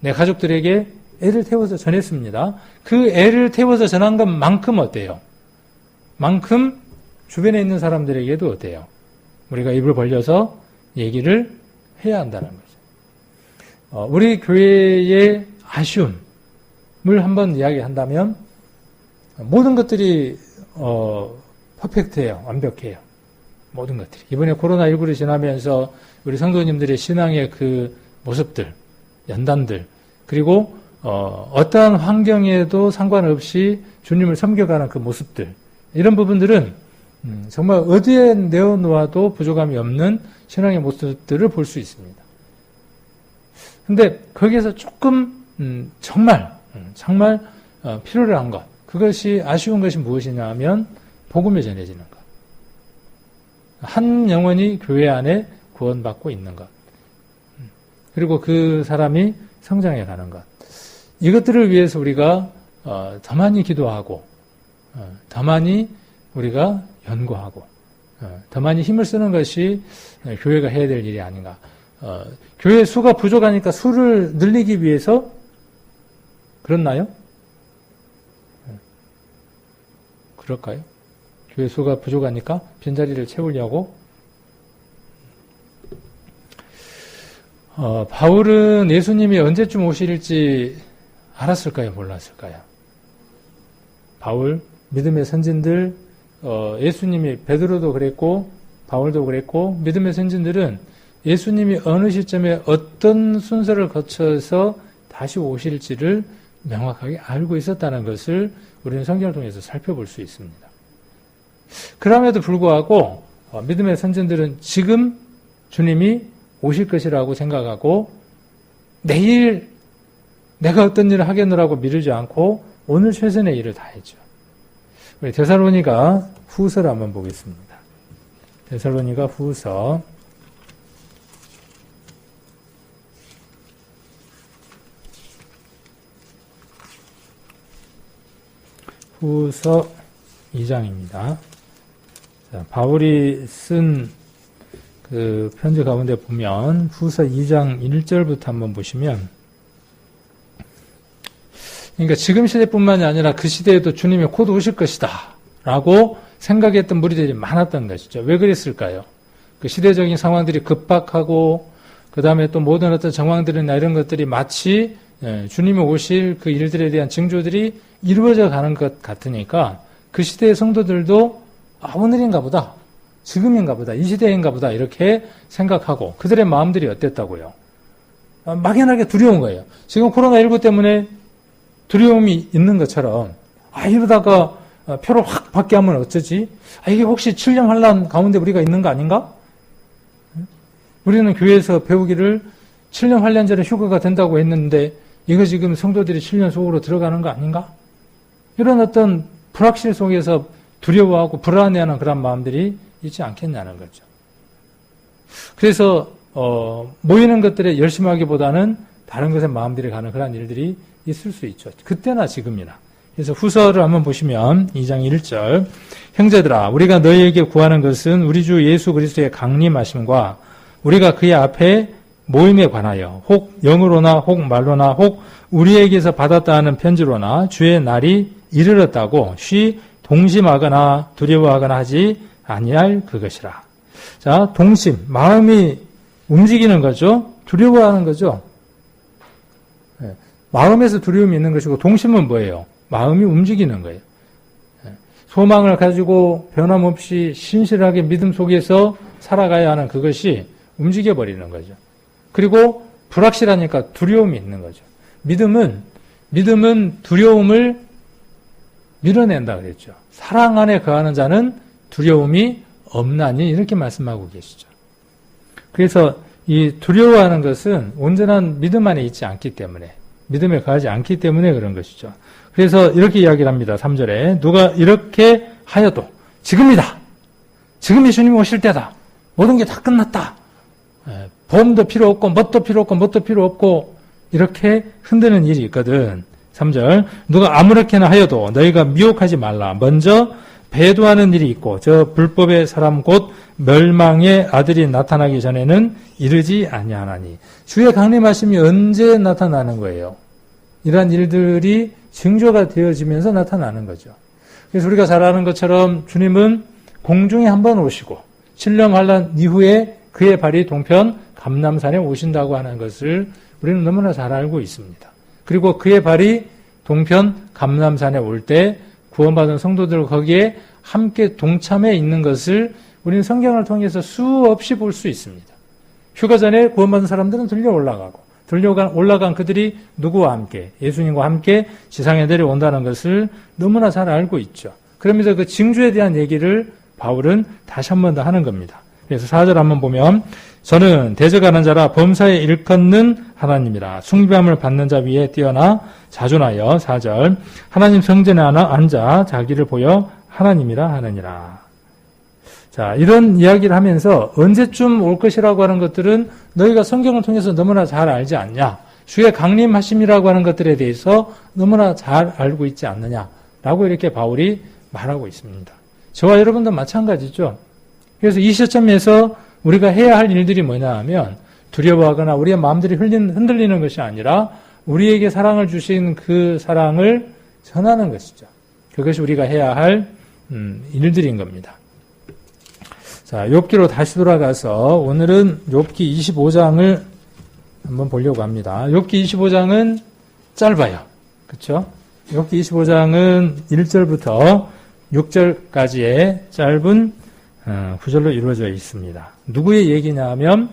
내 가족들에게 애를 태워서 전했습니다. 그 애를 태워서 전한 것만큼 어때요? 만큼 주변에 있는 사람들에게도 어때요? 우리가 입을 벌려서 얘기를 해야 한다는 거죠. 우리 교회의 아쉬움을 한번 이야기한다면 모든 것들이 퍼펙트해요. 완벽해요. 모든 것들이. 이번에 코로나19를 지나면서 우리 성도님들의 신앙의 그 모습들, 연단들, 그리고 어떠한 환경에도 상관없이 주님을 섬겨가는 그 모습들, 이런 부분들은 정말 어디에 내어놓아도 부족함이 없는 신앙의 모습들을 볼 수 있습니다. 근데 거기에서 조금 정말 필요로 한 것, 그것이 아쉬운 것이 무엇이냐 하면 복음이 전해지는 것. 한 영혼이 교회 안에 구원받고 있는 것. 그리고 그 사람이 성장해 가는 것. 이것들을 위해서 우리가 더 많이 기도하고 더 많이 우리가 연구하고 더 많이 힘을 쓰는 것이 교회가 해야 될 일이 아닌가. 교회 수가 부족하니까 수를 늘리기 위해서 그렇나요? 그럴까요? 교회 수가 부족하니까 빈자리를 채우려고? 바울은 예수님이 언제쯤 오실지 알았을까요? 몰랐을까요? 바울, 믿음의 선진들, 예수님이 베드로도 그랬고 바울도 그랬고 믿음의 선진들은 예수님이 어느 시점에 어떤 순서를 거쳐서 다시 오실지를 명확하게 알고 있었다는 것을 우리는 성경을 통해서 살펴볼 수 있습니다. 그럼에도 불구하고 믿음의 선진들은 지금 주님이 오실 것이라고 생각하고 내일 내가 어떤 일을 하겠노라고 미루지 않고 오늘 최선의 일을 다했죠. 우리 데살로니가 후서를 한번 보겠습니다. 데살로니가 후서 2장입니다. 자, 바울이 쓴 그 편지 가운데 보면 후서 2장 1절부터 한번 보시면, 그러니까 지금 시대뿐만이 아니라 그 시대에도 주님이 곧 오실 것이다 라고 생각했던 무리들이 많았던 것이죠. 왜 그랬을까요? 그 시대적인 상황들이 급박하고 그 다음에 또 모든 어떤 정황들이나 이런 것들이 마치 주님이 오실 그 일들에 대한 징조들이 이루어져 가는 것 같으니까 그 시대의 성도들도 오늘인가 보다, 지금인가 보다, 이 시대인가 보다 이렇게 생각하고 그들의 마음들이 어땠다고요? 막연하게 두려운 거예요. 지금 코로나19 때문에 두려움이 있는 것처럼 이러다가 표를 확 받게 하면 어쩌지? 이게 혹시 7년 환란 가운데 우리가 있는 거 아닌가? 우리는 교회에서 배우기를 7년 환란전에 휴가가 된다고 했는데 이거 지금 성도들이 7년 속으로 들어가는 거 아닌가? 이런 어떤 불확실 속에서 두려워하고 불안해하는 그런 마음들이 있지 않겠냐는 거죠. 그래서 모이는 것들에 열심히 하기보다는 다른 것에 마음들이 가는 그런 일들이 있을 수 있죠. 그때나 지금이나. 그래서 후서를 한번 보시면 2장 1절 형제들아 우리가 너희에게 구하는 것은 우리 주 예수 그리스도의 강림하심과 우리가 그의 앞에 모임에 관하여 혹 영으로나 혹 말로나 혹 우리에게서 받았다 하는 편지로나 주의 날이 이르렀다고 쉬 동심하거나 두려워하거나 하지 아니할 그것이라. 자, 동심, 마음이 움직이는 거죠. 두려워하는 거죠. 마음에서 두려움이 있는 것이고 동심은 뭐예요? 마음이 움직이는 거예요. 소망을 가지고 변함없이 신실하게 믿음 속에서 살아가야 하는 그것이 움직여버리는 거죠. 그리고 불확실하니까 두려움이 있는 거죠. 믿음은 두려움을 밀어낸다 그랬죠. 사랑 안에 거하는 자는 두려움이 없나니 이렇게 말씀하고 계시죠. 그래서 이 두려워하는 것은 온전한 믿음 안에 있지 않기 때문에, 믿음에 거하지 않기 때문에 그런 것이죠. 그래서 이렇게 이야기를 합니다. 3절에 누가 이렇게 하여도 지금이다. 지금이 주님 오실 때다. 모든 게 다 끝났다. 보험도 필요 없고 뭣도 필요 없고 이렇게 흔드는 일이 있거든. 3절 누가 아무렇게나 하여도 너희가 미혹하지 말라. 먼저 배도하는 일이 있고 저 불법의 사람 곧 멸망의 아들이 나타나기 전에는 이르지 아니하나니. 주의 강림하심이 언제 나타나는 거예요? 이러한 일들이 징조가 되어지면서 나타나는 거죠. 그래서 우리가 잘 아는 것처럼 주님은 공중에 한번 오시고 신령환란 이후에 그의 발이 동편 감람산에 오신다고 하는 것을 우리는 너무나 잘 알고 있습니다. 그리고 그의 발이 동편 감람산에 올 때 구원받은 성도들 거기에 함께 동참해 있는 것을 우리는 성경을 통해서 수없이 볼 수 있습니다. 휴가 전에 구원받은 사람들은 올라간 그들이 누구와 함께, 예수님과 함께 지상에 내려온다는 것을 너무나 잘 알고 있죠. 그러면서 그 징조에 대한 얘기를 바울은 다시 한 번 더 하는 겁니다. 그래서 4절 한번 보면 저는 대적하는 자라 범사에 일컫는 하나님이라 숭배함을 받는 자 위에 뛰어나 자존하여 4절 하나님 성전에 앉아 자기를 보여 하나님이라 하느니라. 자, 이런 이야기를 하면서 언제쯤 올 것이라고 하는 것들은 너희가 성경을 통해서 너무나 잘 알지 않냐. 주의 강림하심이라고 하는 것들에 대해서 너무나 잘 알고 있지 않느냐라고 이렇게 바울이 말하고 있습니다. 저와 여러분도 마찬가지죠. 그래서 이 시점에서 우리가 해야 할 일들이 뭐냐 하면 두려워하거나 우리의 마음들이 흔들리는 것이 아니라 우리에게 사랑을 주신 그 사랑을 전하는 것이죠. 그것이 우리가 해야 할 일들인 겁니다. 자, 욥기로 다시 돌아가서 오늘은 욥기 25장을 한번 보려고 합니다. 욥기 25장은 짧아요. 그렇죠? 욥기 25장은 1절부터 6절까지의 짧은 구절로 이루어져 있습니다. 누구의 얘기냐 하면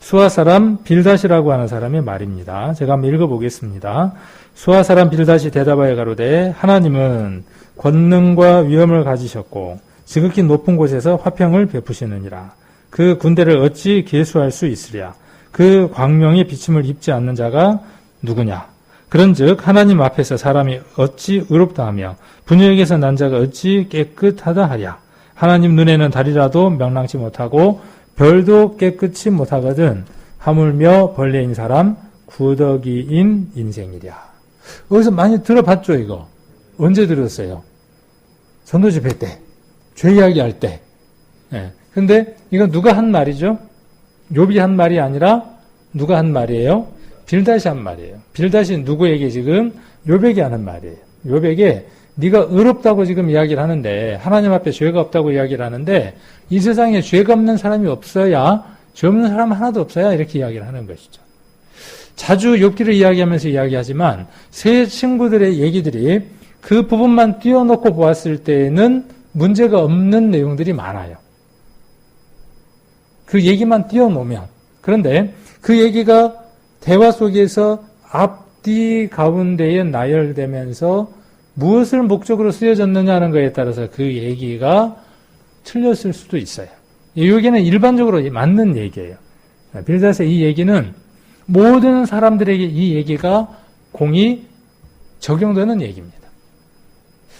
수아 사람 빌닷이라고 하는 사람의 말입니다. 제가 한번 읽어보겠습니다. 수아 사람 빌닷이 대답하여 가로되 하나님은 권능과 위엄을 가지셨고 지극히 높은 곳에서 화평을 베푸시느니라. 그 군대를 어찌 계수할 수 있으랴. 그 광명의 비침을 입지 않는 자가 누구냐. 그런즉 하나님 앞에서 사람이 어찌 의롭다 하며 분열에게서 난 자가 어찌 깨끗하다 하랴. 하나님 눈에는 달이라도 명랑치 못하고 별도 깨끗이 못하거든 하물며 벌레인 사람 구더기인 인생이랴. 어디서 많이 들어봤죠 이거? 언제 들었어요? 전도 집회 때, 죄 이야기할 때. 근데 이건 누가 한 말이죠? 욥이 한 말이 아니라 누가 한 말이에요? 빌닷이 한 말이에요. 빌닷이 누구에게 지금? 욥에게 하는 말이에요. 욥에게 네가 의롭다고 지금 이야기를 하는데 하나님 앞에 죄가 없다고 이야기를 하는데 이 세상에 죄가 없는 사람이 없어야 죄 없는 사람 하나도 없어야 이렇게 이야기를 하는 것이죠. 자주 욥기를 이야기하면서 이야기하지만 세 친구들의 얘기들이 그 부분만 띄워놓고 보았을 때에는 문제가 없는 내용들이 많아요. 그 얘기만 띄워놓으면. 그런데 그 얘기가 대화 속에서 앞뒤 가운데에 나열되면서 무엇을 목적으로 쓰여졌느냐 하는 것에 따라서 그 얘기가 틀렸을 수도 있어요. 이 얘기는 일반적으로 맞는 얘기예요. 빌닷의 이 얘기는 모든 사람들에게 이 얘기가 공이 적용되는 얘기입니다.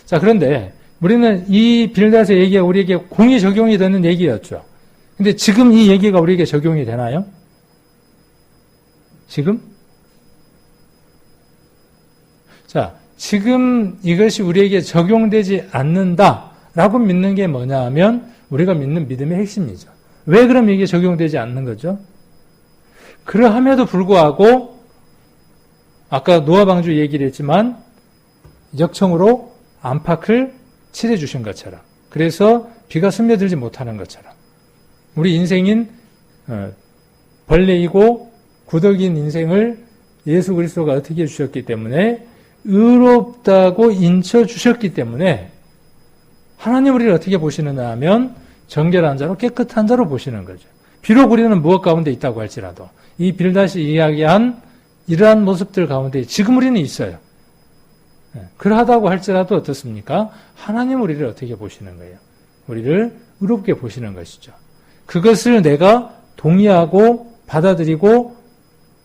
자, 그런데 우리는 이 빌닷의 얘기가 우리에게 공이 적용이 되는 얘기였죠. 근데 지금 이 얘기가 우리에게 적용이 되나요? 지금? 자, 지금 이것이 우리에게 적용되지 않는다라고 믿는 게 뭐냐 하면 우리가 믿는 믿음의 핵심이죠. 왜 그럼 이게 적용되지 않는 거죠? 그러함에도 불구하고 아까 노아 방주 얘기를 했지만 역청으로 안팎을 칠해 주신 것처럼, 그래서 비가 스며들지 못하는 것처럼, 우리 인생인 벌레이고 구덕인 인생을 예수 그리스도가 어떻게 해주셨기 때문에, 의롭다고 인쳐주셨기 때문에 하나님 우리를 어떻게 보시느냐 하면 정결한 자로 깨끗한 자로 보시는 거죠. 비록 우리는 무엇 가운데 있다고 할지라도 이 빌닷이 이야기한 이러한 모습들 가운데 지금 우리는 있어요. 그러하다고 할지라도 어떻습니까? 하나님 우리를 어떻게 보시는 거예요? 우리를 의롭게 보시는 것이죠. 그것을 내가 동의하고 받아들이고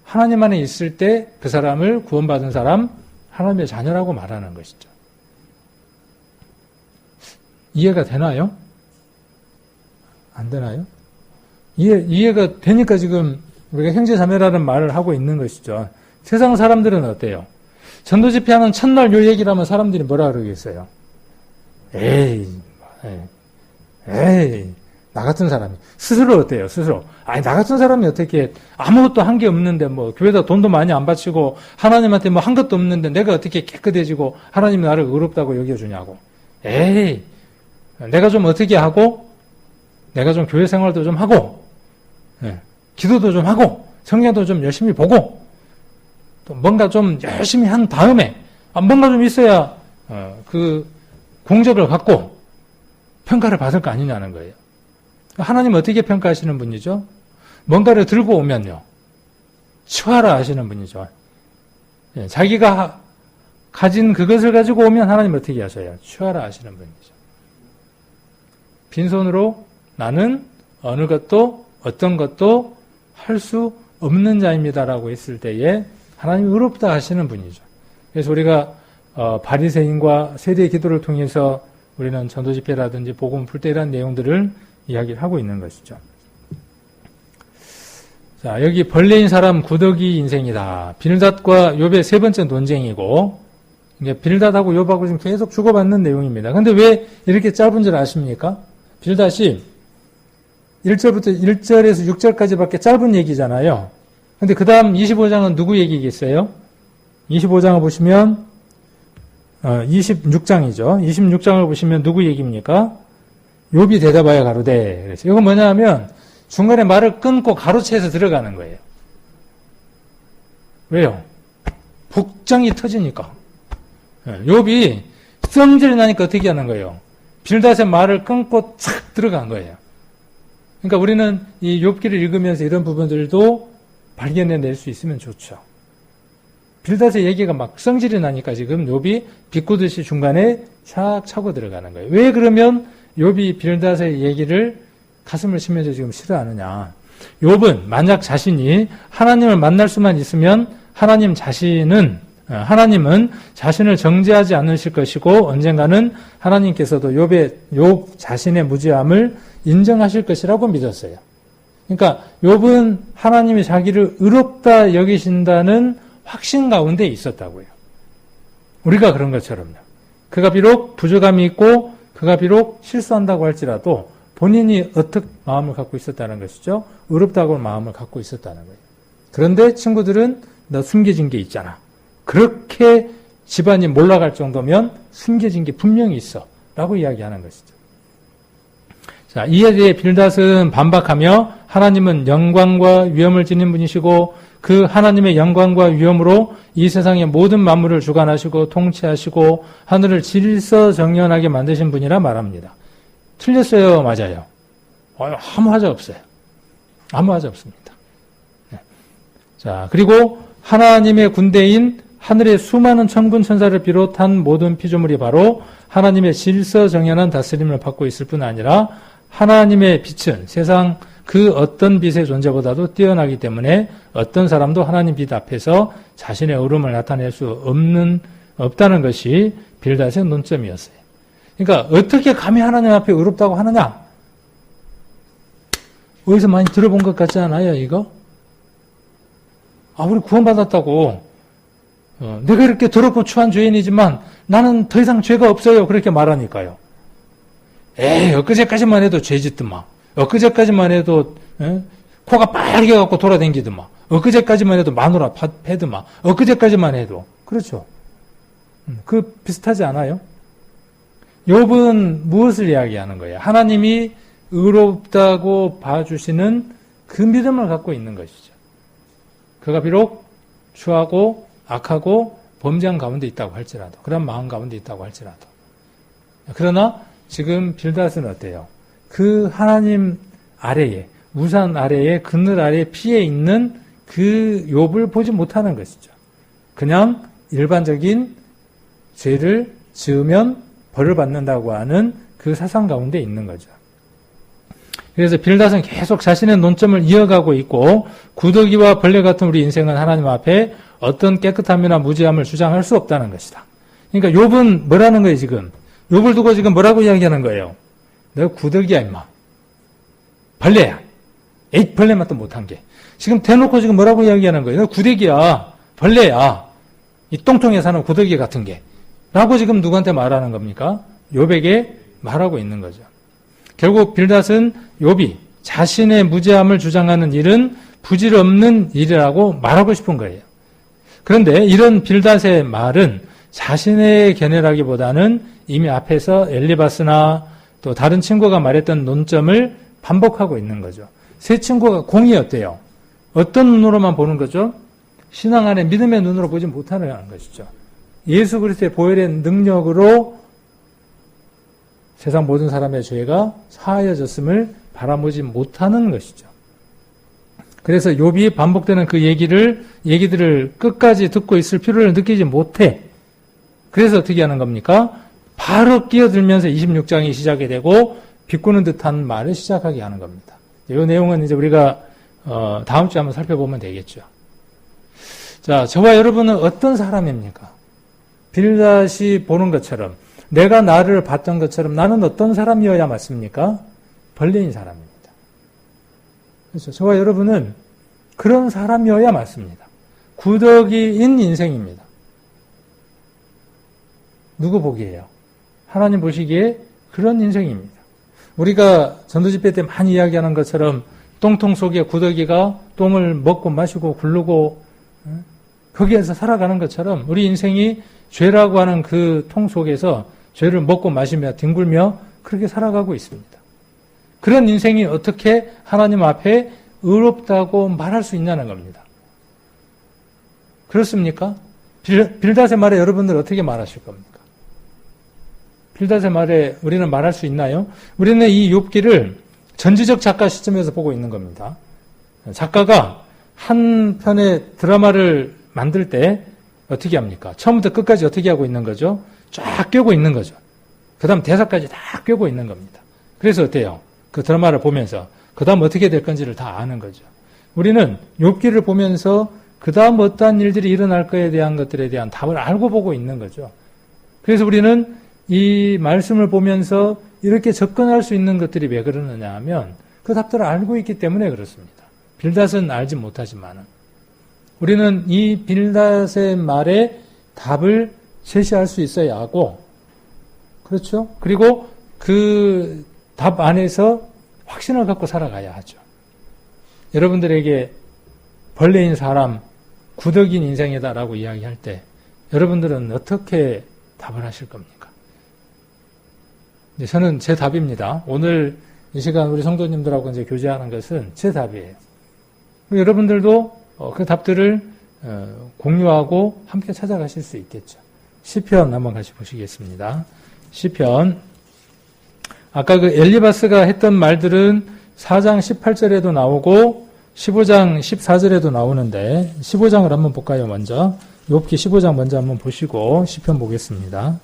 하나님 안에 있을 때 그 사람을 구원받은 사람, 하나님의 자녀라고 말하는 것이죠. 이해가 되나요? 안 되나요? 이해가 되니까 지금 우리가 형제자매라는 말을 하고 있는 것이죠. 세상 사람들은 어때요? 전도 집회하는 첫날 요 얘기를 하면 사람들이 뭐라 그러겠어요? 에이, 나 같은 사람이. 스스로 어때요? 스스로. 아니, 나 같은 사람이 어떻게 아무것도 한 게 없는데 뭐 교회에다 돈도 많이 안 바치고 하나님한테 뭐 한 것도 없는데 내가 어떻게 깨끗해지고 하나님이 나를 의롭다고 여겨주냐고. 에이, 내가 좀 어떻게 하고 내가 좀 교회 생활도 좀 하고 기도도 좀 하고 성경도 좀 열심히 보고 또 뭔가 좀 열심히 한 다음에 뭔가 좀 있어야 그 공적을 갖고 평가를 받을 거 아니냐는 거예요. 하나님 어떻게 평가하시는 분이죠? 뭔가를 들고 오면요, 취하라 하시는 분이죠. 자기가 가진 그것을 가지고 오면 하나님 어떻게 하셔요? 취하라 하시는 분이죠. 빈손으로 나는 어느 것도 어떤 것도 할 수 없는 자입니다라고 했을 때에 하나님이 의롭다 하시는 분이죠. 그래서 우리가 바리새인과 세대 기도를 통해서 우리는 전도 집회라든지 복음 풀 때 이런 내용들을 이야기를 하고 있는 것이죠. 자, 여기 벌레인 사람 구더기 인생이다. 빌닷과 욥의 세 번째 논쟁이고, 이게 빌닷하고 욥하고 지금 계속 주고받는 내용입니다. 근데 왜 이렇게 짧은 줄 아십니까? 빌닷이 1절부터 1절에서 6절까지밖에 짧은 얘기잖아요. 근데 그 다음 25장은 누구 얘기겠어요? 25장을 보시면 26장이죠. 26장을 보시면 누구 얘기입니까? 욥이 대답하여 가로되. 그래서 이건 뭐냐 하면 중간에 말을 끊고 가로채서 들어가는 거예요. 왜요? 복장이 터지니까. 욥이 성질이 나니까 어떻게 하는 거예요? 빌닷의 말을 끊고 착 들어간 거예요. 그러니까 우리는 이 욥기를 읽으면서 이런 부분들도 발견해낼 수 있으면 좋죠. 빌닷의 얘기가 막 성질이 나니까 지금 욥이 비꼬듯이 중간에 싹 차고 들어가는 거예요. 왜 그러면 욥이 빌닷의 얘기를 가슴을 치면서 지금 싫어하느냐. 욥은 만약 자신이 하나님을 만날 수만 있으면 하나님은 자신을 정죄하지 않으실 것이고 언젠가는 하나님께서도 욥 자신의 무죄함을 인정하실 것이라고 믿었어요. 그러니까 욥은 하나님이 자기를 의롭다 여기신다는 확신 가운데 있었다고요. 우리가 그런 것처럼요. 그가 비록 부족함이 있고 그가 비록 실수한다고 할지라도 본인이 어떻게 마음을 갖고 있었다는 것이죠. 의롭다고 마음을 갖고 있었다는 거예요. 그런데 친구들은 너 숨겨진 게 있잖아. 그렇게 집안이 몰락할 정도면 숨겨진 게 분명히 있어 라고 이야기하는 것이죠. 자, 이에 대해 빌닷은 반박하며 하나님은 영광과 위엄을 지닌 분이시고 그 하나님의 영광과 위엄으로 이 세상의 모든 만물을 주관하시고 통치하시고 하늘을 질서정연하게 만드신 분이라 말합니다. 틀렸어요? 맞아요? 아무 하자 없어요. 아무 하자 없습니다. 네. 자, 그리고 하나님의 군대인 하늘의 수많은 천군 천사를 비롯한 모든 피조물이 바로 하나님의 질서정연한 다스림을 받고 있을 뿐 아니라 하나님의 빛은 세상 그 어떤 빛의 존재보다도 뛰어나기 때문에 어떤 사람도 하나님 빛 앞에서 자신의 의로움을 나타낼 수 없다는 것이 빌닷의 논점이었어요. 그러니까 어떻게 감히 하나님 앞에 의롭다고 하느냐? 어디서 많이 들어본 것 같지 않아요, 이거? 우리 구원받았다고. 내가 이렇게 더럽고 추한 죄인이지만 나는 더 이상 죄가 없어요. 그렇게 말하니까요. 엊그제까지만 해도 죄 짓더만. 엊그제까지만 해도 코가 빨개갖고 돌아다니더만. 엊그제까지만 해도 마누라, 패드마. 엊그제까지만 해도. 그렇죠. 그 비슷하지 않아요? 욥은 무엇을 이야기하는 거예요? 하나님이 의롭다고 봐주시는 그 믿음을 갖고 있는 것이죠. 그가 비록 추하고 악하고 범죄한 가운데 있다고 할지라도, 그런 마음 가운데 있다고 할지라도. 그러나 지금 빌닷은 어때요? 그 하나님 아래에, 우산 아래에, 그늘 아래에 피해 있는 그 욥을 보지 못하는 것이죠. 그냥 일반적인 죄를 지으면 벌을 받는다고 하는 그 사상 가운데 있는 거죠. 그래서 빌닷은 계속 자신의 논점을 이어가고 있고, 구더기와 벌레 같은 우리 인생은 하나님 앞에 어떤 깨끗함이나 무죄함을 주장할 수 없다는 것이다. 그러니까 욥은 뭐라는 거예요, 지금? 욥을 두고 지금 뭐라고 이야기하는 거예요? 내가 구더기야, 임마. 벌레야. 에잇, 벌레 맛도 못한 게. 지금 대놓고 지금 뭐라고 이야기하는 거예요? 내가 구더기야. 벌레야. 이 똥통에 사는 구더기 같은 게. 라고 지금 누구한테 말하는 겁니까? 욥에게 말하고 있는 거죠. 결국 빌닷은 욥이 자신의 무죄함을 주장하는 일은 부질없는 일이라고 말하고 싶은 거예요. 그런데 이런 빌닷의 말은 자신의 견해라기보다는 이미 앞에서 엘리바스나 또 다른 친구가 말했던 논점을 반복하고 있는 거죠. 세 친구가 공이 어때요? 어떤 눈으로만 보는 거죠? 신앙 안에 믿음의 눈으로 보지 못하는 것이죠. 예수 그리스도의 보혈의 능력으로 세상 모든 사람의 죄가 사하여졌음을 바라보지 못하는 것이죠. 그래서 욥이 반복되는 그 얘기들을 끝까지 듣고 있을 필요를 느끼지 못해. 그래서 어떻게 하는 겁니까? 바로 끼어들면서 26장이 시작이 되고 비꼬는 듯한 말을 시작하게 하는 겁니다. 이 내용은 이제 우리가 다음 주에 한번 살펴보면 되겠죠. 자, 저와 여러분은 어떤 사람입니까? 빌닷이 보는 것처럼, 내가 나를 봤던 것처럼 나는 어떤 사람이어야 맞습니까? 벌레인 사람입니다. 그렇죠. 저와 여러분은 그런 사람이어야 맞습니다. 구더기인 인생입니다. 누구 보기에요? 하나님 보시기에 그런 인생입니다. 우리가 전도집회 때 많이 이야기하는 것처럼 똥통 속에 구더기가 똥을 먹고 마시고 굴르고 거기에서 살아가는 것처럼 우리 인생이 죄라고 하는 그 통 속에서 죄를 먹고 마시며 뒹굴며 그렇게 살아가고 있습니다. 그런 인생이 어떻게 하나님 앞에 의롭다고 말할 수 있냐는 겁니다. 그렇습니까? 빌닷의 말에 여러분들 어떻게 말하실 겁니까? 빌닷의 말에 우리는 말할 수 있나요? 우리는 이 욥기를 전지적 작가 시점에서 보고 있는 겁니다. 작가가 한 편의 드라마를 만들 때 어떻게 합니까? 처음부터 끝까지 어떻게 하고 있는 거죠? 쫙 꿰고 있는 거죠. 그 다음 대사까지 다 꿰고 있는 겁니다. 그래서 어때요? 그 드라마를 보면서 그 다음 어떻게 될 건지를 다 아는 거죠. 우리는 욥기를 보면서 그 다음 어떠한 일들이 일어날 거에 대한 것들에 대한 답을 알고 보고 있는 거죠. 그래서 우리는 이 말씀을 보면서 이렇게 접근할 수 있는 것들이 왜 그러느냐 하면 그 답들을 알고 있기 때문에 그렇습니다. 빌닷은 알지 못하지만은 우리는 이 빌닷의 말에 답을 제시할 수 있어야 하고, 그렇죠? 그리고 그 답 안에서 확신을 갖고 살아가야 하죠. 여러분들에게 벌레인 사람, 구더기인 인생이다라고 이야기할 때 여러분들은 어떻게 답을 하실 겁니까? 저는 제 답입니다. 오늘 이 시간 우리 성도님들하고 이제 교제하는 것은 제 답이에요. 여러분들도 그 답들을 공유하고 함께 찾아가실 수 있겠죠. 시편 한번 같이 보시겠습니다. 시편. 아까 그 엘리바스가 했던 말들은 4장 18절에도 나오고 15장 14절에도 나오는데 15장을 한번 볼까요, 먼저? 욥기 15장 먼저 한번 보시고 시편 보겠습니다.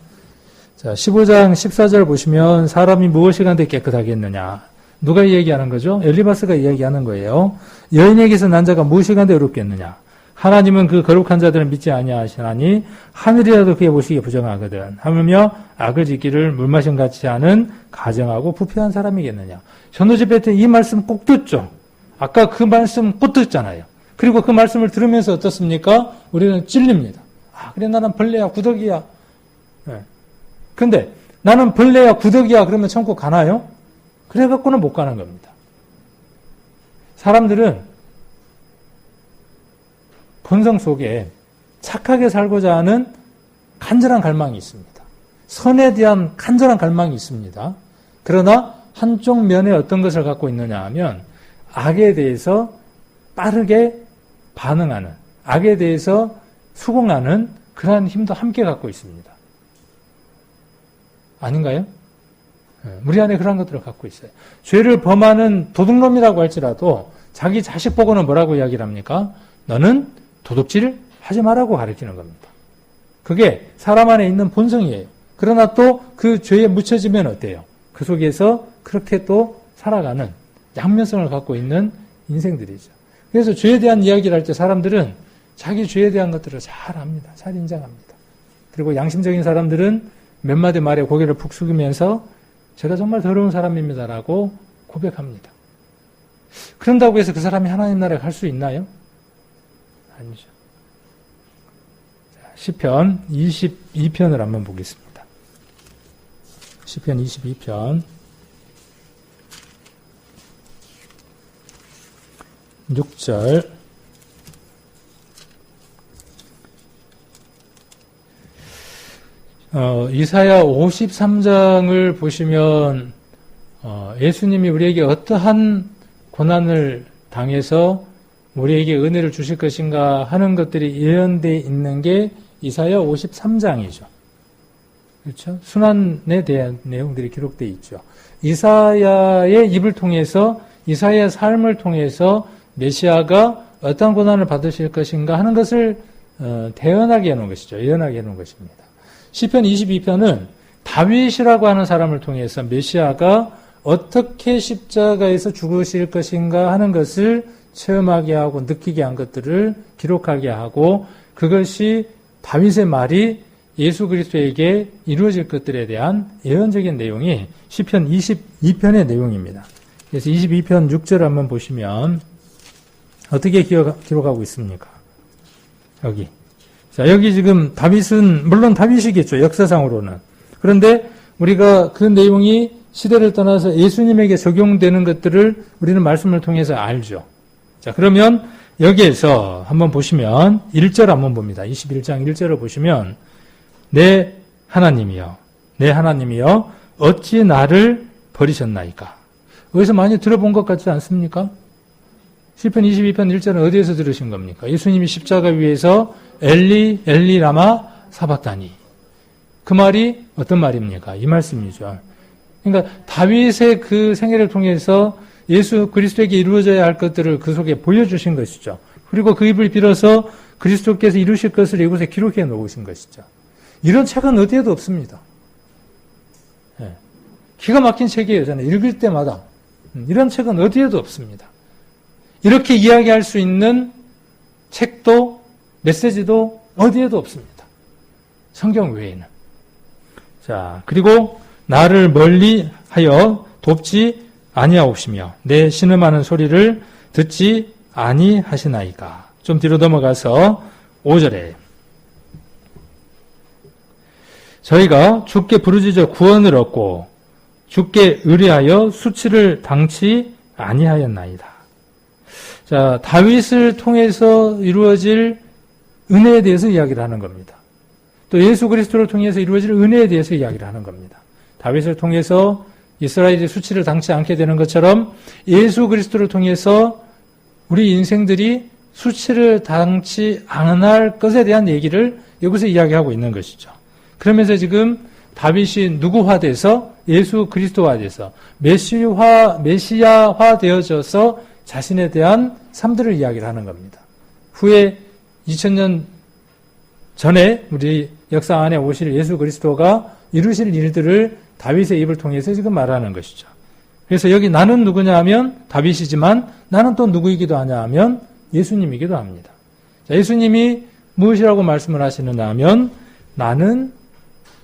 자, 15장 14절 보시면 사람이 무엇이 간데 깨끗하겠느냐? 누가 얘기하는 거죠? 엘리바스가 이야기하는 거예요. 여인에게서 난 자가 무엇이 간데 의롭겠느냐? 하나님은 그 거룩한 자들을 믿지 아니하시나니 하늘이라도 그의 보시기에 부정하거든. 하물며 악을 짓기를 물마심 같이 하는 가정하고 부패한 사람이겠느냐. 전도집회 때 이 말씀 꼭 듣죠. 아까 그 말씀 꼭 듣잖아요. 그리고 그 말씀을 들으면서 어떻습니까? 우리는 찔립니다. 아, 그래 나는 벌레야 구더기야. 네. 근데 나는 벌레야 구더기야 그러면 천국 가나요? 그래 갖고는 못 가는 겁니다. 사람들은 본성 속에 착하게 살고자 하는 간절한 갈망이 있습니다. 선에 대한 간절한 갈망이 있습니다. 그러나 한쪽 면에 어떤 것을 갖고 있느냐 하면 악에 대해서 빠르게 반응하는, 악에 대해서 수긍하는 그러한 힘도 함께 갖고 있습니다. 아닌가요? 우리 안에 그런 것들을 갖고 있어요. 죄를 범하는 도둑놈이라고 할지라도 자기 자식 보고는 뭐라고 이야기를 합니까? 너는 도둑질 하지 말라고 가르치는 겁니다. 그게 사람 안에 있는 본성이에요. 그러나 또 그 죄에 묻혀지면 어때요? 그 속에서 그렇게 또 살아가는 양면성을 갖고 있는 인생들이죠. 그래서 죄에 대한 이야기를 할 때 사람들은 자기 죄에 대한 것들을 잘 압니다. 잘 인정합니다. 그리고 양심적인 사람들은 몇 마디 말에 고개를 푹 숙이면서 제가 정말 더러운 사람입니다라고 고백합니다. 그런다고 해서 그 사람이 하나님 나라에 갈 수 있나요? 아니죠. 시편 22편을 한번 보겠습니다. 시편 22편 6절 이사야 53장을 보시면 예수님이 우리에게 어떠한 고난을 당해서 우리에게 은혜를 주실 것인가 하는 것들이 예언되어 있는 게 이사야 53장이죠. 그렇죠? 순환에 대한 내용들이 기록되어 있죠. 이사야의 입을 통해서, 이사야의 삶을 통해서 메시아가 어떤 고난을 받으실 것인가 하는 것을 대언하게 해놓은 것이죠. 예언하게 해놓은 것입니다. 시편 22편은 다윗이라고 하는 사람을 통해서 메시아가 어떻게 십자가에서 죽으실 것인가 하는 것을 체험하게 하고 느끼게 한 것들을 기록하게 하고, 그것이 다윗의 말이 예수 그리스도에게 이루어질 것들에 대한 예언적인 내용이 시편 22편의 내용입니다. 그래서 22편 6절 한번 보시면 어떻게 기록하고 있습니까? 여기. 자, 여기 지금 다윗은 물론 다윗이겠죠. 역사상으로는. 그런데 우리가 그 내용이 시대를 떠나서 예수님에게 적용되는 것들을 우리는 말씀을 통해서 알죠. 자, 그러면 여기에서 한번 보시면 1절 한번 봅니다. 21장 1절을 보시면 내 하나님이여 어찌 나를 버리셨나이까. 어디서 많이 들어본 것 같지 않습니까? 시편 22편 1절은 어디에서 들으신 겁니까? 예수님이 십자가 위에서 엘리 엘리 라마 사박다니. 그 말이 어떤 말입니까? 이 말씀이죠. 그러니까 다윗의 그 생애를 통해서 예수 그리스도에게 이루어져야 할 것들을 그 속에 보여주신 것이죠. 그리고 그 입을 빌어서 그리스도께서 이루실 것을 이곳에 기록해 놓으신 것이죠. 이런 책은 어디에도 없습니다. 네. 기가 막힌 책이에요. 저는 읽을 때마다. 이런 책은 어디에도 없습니다. 이렇게 이야기할 수 있는 책도 메시지도 어디에도 없습니다. 성경 외에는. 자, 그리고 나를 멀리하여 돕지 아니하옵시며 내 신음하는 소리를 듣지 아니하시나이까. 좀 뒤로 넘어가서 5절에 저희가 주께 부르짖어 구원을 얻고 주께 의뢰하여 수치를 당치 아니하였나이다. 자, 다윗을 통해서 이루어질 은혜에 대해서 이야기를 하는 겁니다. 또 예수 그리스도를 통해서 이루어질 은혜에 대해서 이야기를 하는 겁니다. 다윗을 통해서 이스라엘이 수치를 당치 않게 되는 것처럼 예수 그리스도를 통해서 우리 인생들이 수치를 당치 않을 것에 대한 얘기를 여기서 이야기하고 있는 것이죠. 그러면서 지금 다윗이 누구화돼서 예수 그리스도화돼서 메시아화 되어져서 자신에 대한 삶들을 이야기를 하는 겁니다. 후에 2000년 전에 우리 역사 안에 오실 예수 그리스도가 이루실 일들을 다윗의 입을 통해서 지금 말하는 것이죠. 그래서 여기 나는 누구냐 하면 다윗이지만 나는 또 누구이기도 하냐 하면 예수님이기도 합니다. 자, 예수님이 무엇이라고 말씀을 하시느냐 하면 나는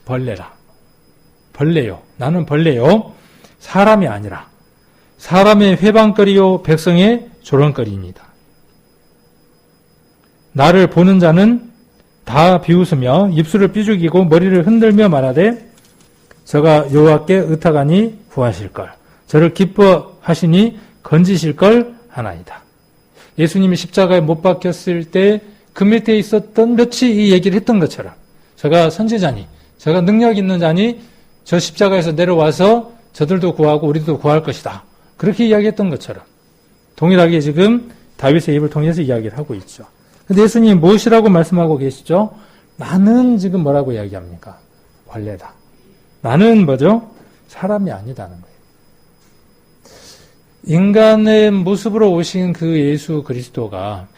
벌레요. 나는 벌레요. 사람이 아니라 사람의 회방거리요 백성의 조롱거리입니다. 나를 보는 자는 다 비웃으며 입술을 삐죽이고 머리를 흔들며 말하되 저가 여호와께 의탁하니 구하실걸 저를 기뻐하시니 건지실걸 하나이다. 예수님이 십자가에 못 박혔을 때 그 밑에 있었던 몇이 이 얘기를 했던 것처럼 저가 선지자니, 저가 능력 있는 자니 저 십자가에서 내려와서 저들도 구하고 우리도 구할 것이다. 그렇게 이야기했던 것처럼 동일하게 지금 다윗의 입을 통해서 이야기를 하고 있죠. 근데 예수님이 무엇이라고 말씀하고 계시죠? 나는 지금 뭐라고 이야기합니까? 벌레다. 나는 뭐죠? 사람이 아니다는 거예요. 인간의 모습으로 오신 그 예수 그리스도가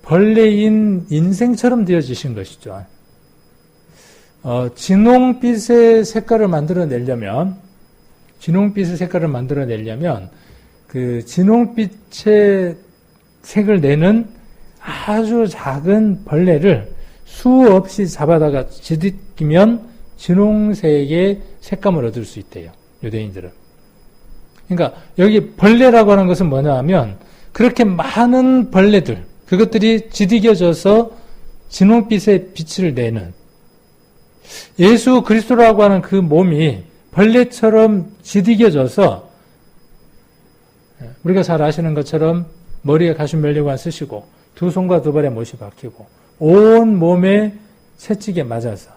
벌레인 인생처럼 되어지신 것이죠. 진홍빛의 색깔을 만들어내려면 그 진홍빛의 색을 내는 아주 작은 벌레를 수없이 잡아다가 지디끼면 진홍색의 색감을 얻을 수 있대요. 유대인들은. 그러니까 여기 벌레라고 하는 것은 뭐냐 하면 그렇게 많은 벌레들, 그것들이 지디겨져서 진홍빛의 빛을 내는 예수 그리스도라고 하는 그 몸이 벌레처럼 지디겨져서 우리가 잘 아시는 것처럼 머리에 가시면류관 쓰시고 두 손과 두 발에 못이 박히고 온 몸에 채찍에 맞아서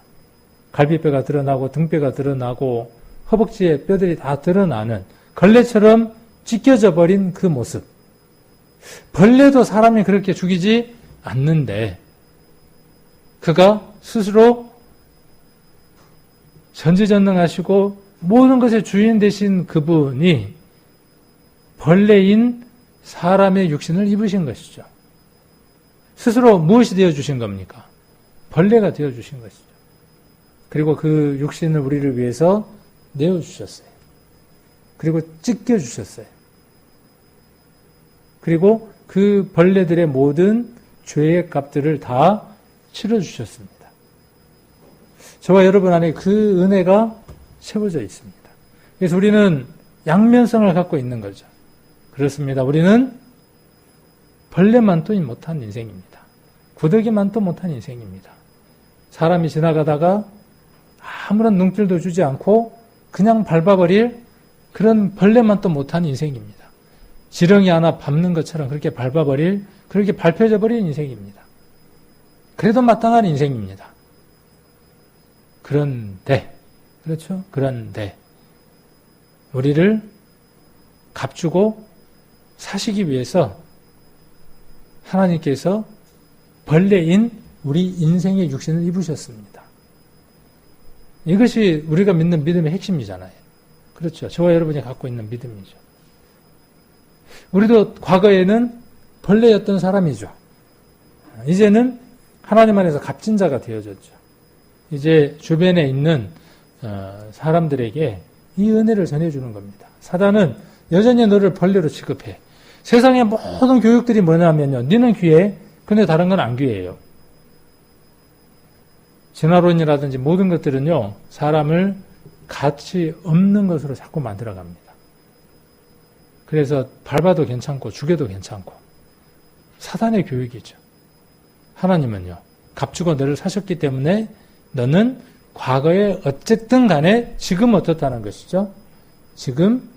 갈비뼈가 드러나고 등뼈가 드러나고 허벅지에 뼈들이 다 드러나는 걸레처럼 찢겨져 버린 그 모습. 벌레도 사람이 그렇게 죽이지 않는데 그가 스스로 전지전능하시고 모든 것의 주인 되신 그분이 벌레인 사람의 육신을 입으신 것이죠. 스스로 무엇이 되어주신 겁니까? 벌레가 되어주신 것이죠. 그리고 그 육신을 우리를 위해서 내어주셨어요. 그리고 찢겨주셨어요. 그리고 그 벌레들의 모든 죄의 값들을 다 치러주셨습니다. 저와 여러분 안에 그 은혜가 채워져 있습니다. 그래서 우리는 양면성을 갖고 있는 거죠. 그렇습니다. 우리는 벌레만도 못한 인생입니다. 구더기만도 못한 인생입니다. 사람이 지나가다가 아무런 눈길도 주지 않고 그냥 밟아버릴 그런 벌레만도 못한 인생입니다. 지렁이 하나 밟는 것처럼 그렇게 밟아버릴, 그렇게 밟혀져 버린 인생입니다. 그래도 마땅한 인생입니다. 그런데, 그렇죠? 그런데, 우리를 값주고 사시기 위해서 하나님께서 벌레인 우리 인생의 육신을 입으셨습니다. 이것이 우리가 믿는 믿음의 핵심이잖아요. 그렇죠. 저와 여러분이 갖고 있는 믿음이죠. 우리도 과거에는 벌레였던 사람이죠. 이제는 하나님 안에서 값진 자가 되어졌죠. 이제 주변에 있는 사람들에게 이 은혜를 전해주는 겁니다. 사단은 여전히 너를 벌레로 취급해. 세상의 모든 교육들이 뭐냐면요. 너는 귀해. 근데 다른 건 안 귀해요. 진화론이라든지 모든 것들은요. 사람을 가치 없는 것으로 자꾸 만들어갑니다. 그래서 밟아도 괜찮고 죽여도 괜찮고 사단의 교육이죠. 하나님은요. 값주고 너를 사셨기 때문에 너는 과거에 어쨌든 간에 지금 어떻다는 것이죠. 지금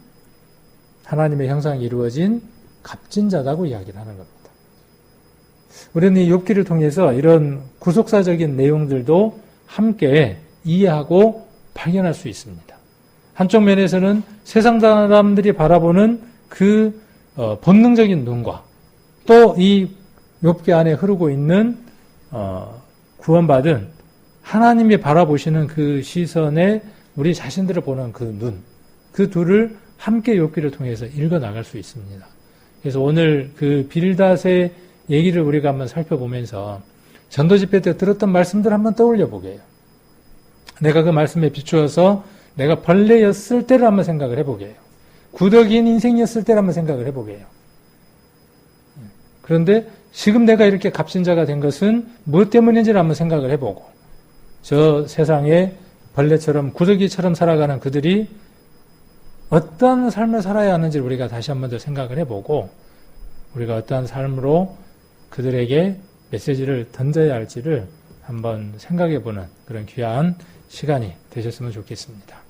하나님의 형상이 이루어진 값진 자라고 이야기를 하는 겁니다. 우리는 이 욥기를 통해서 이런 구속사적인 내용들도 함께 이해하고 발견할 수 있습니다. 한쪽 면에서는 세상 사람들이 바라보는 그 본능적인 눈과 또 이 욥기 안에 흐르고 있는 구원받은 하나님이 바라보시는 그 시선에 우리 자신들을 보는 그 눈, 그 둘을 함께 욥기를 통해서 읽어 나갈 수 있습니다. 그래서 오늘 그 빌닷의 얘기를 우리가 한번 살펴보면서 전도 집회 때 들었던 말씀들 한번 떠올려 보게요. 내가 그 말씀에 비추어서 내가 벌레였을 때를 한번 생각을 해보게요. 구더기인 인생이었을 때를 한번 생각을 해보게요. 그런데 지금 내가 이렇게 값진 자가 된 것은 무엇 때문인지를 한번 생각을 해보고 저 세상에 벌레처럼 구더기처럼 살아가는 그들이 어떤 삶을 살아야 하는지를 우리가 다시 한번 더 생각을 해보고 우리가 어떠한 삶으로 그들에게 메시지를 던져야 할지를 한번 생각해보는 그런 귀한 시간이 되셨으면 좋겠습니다.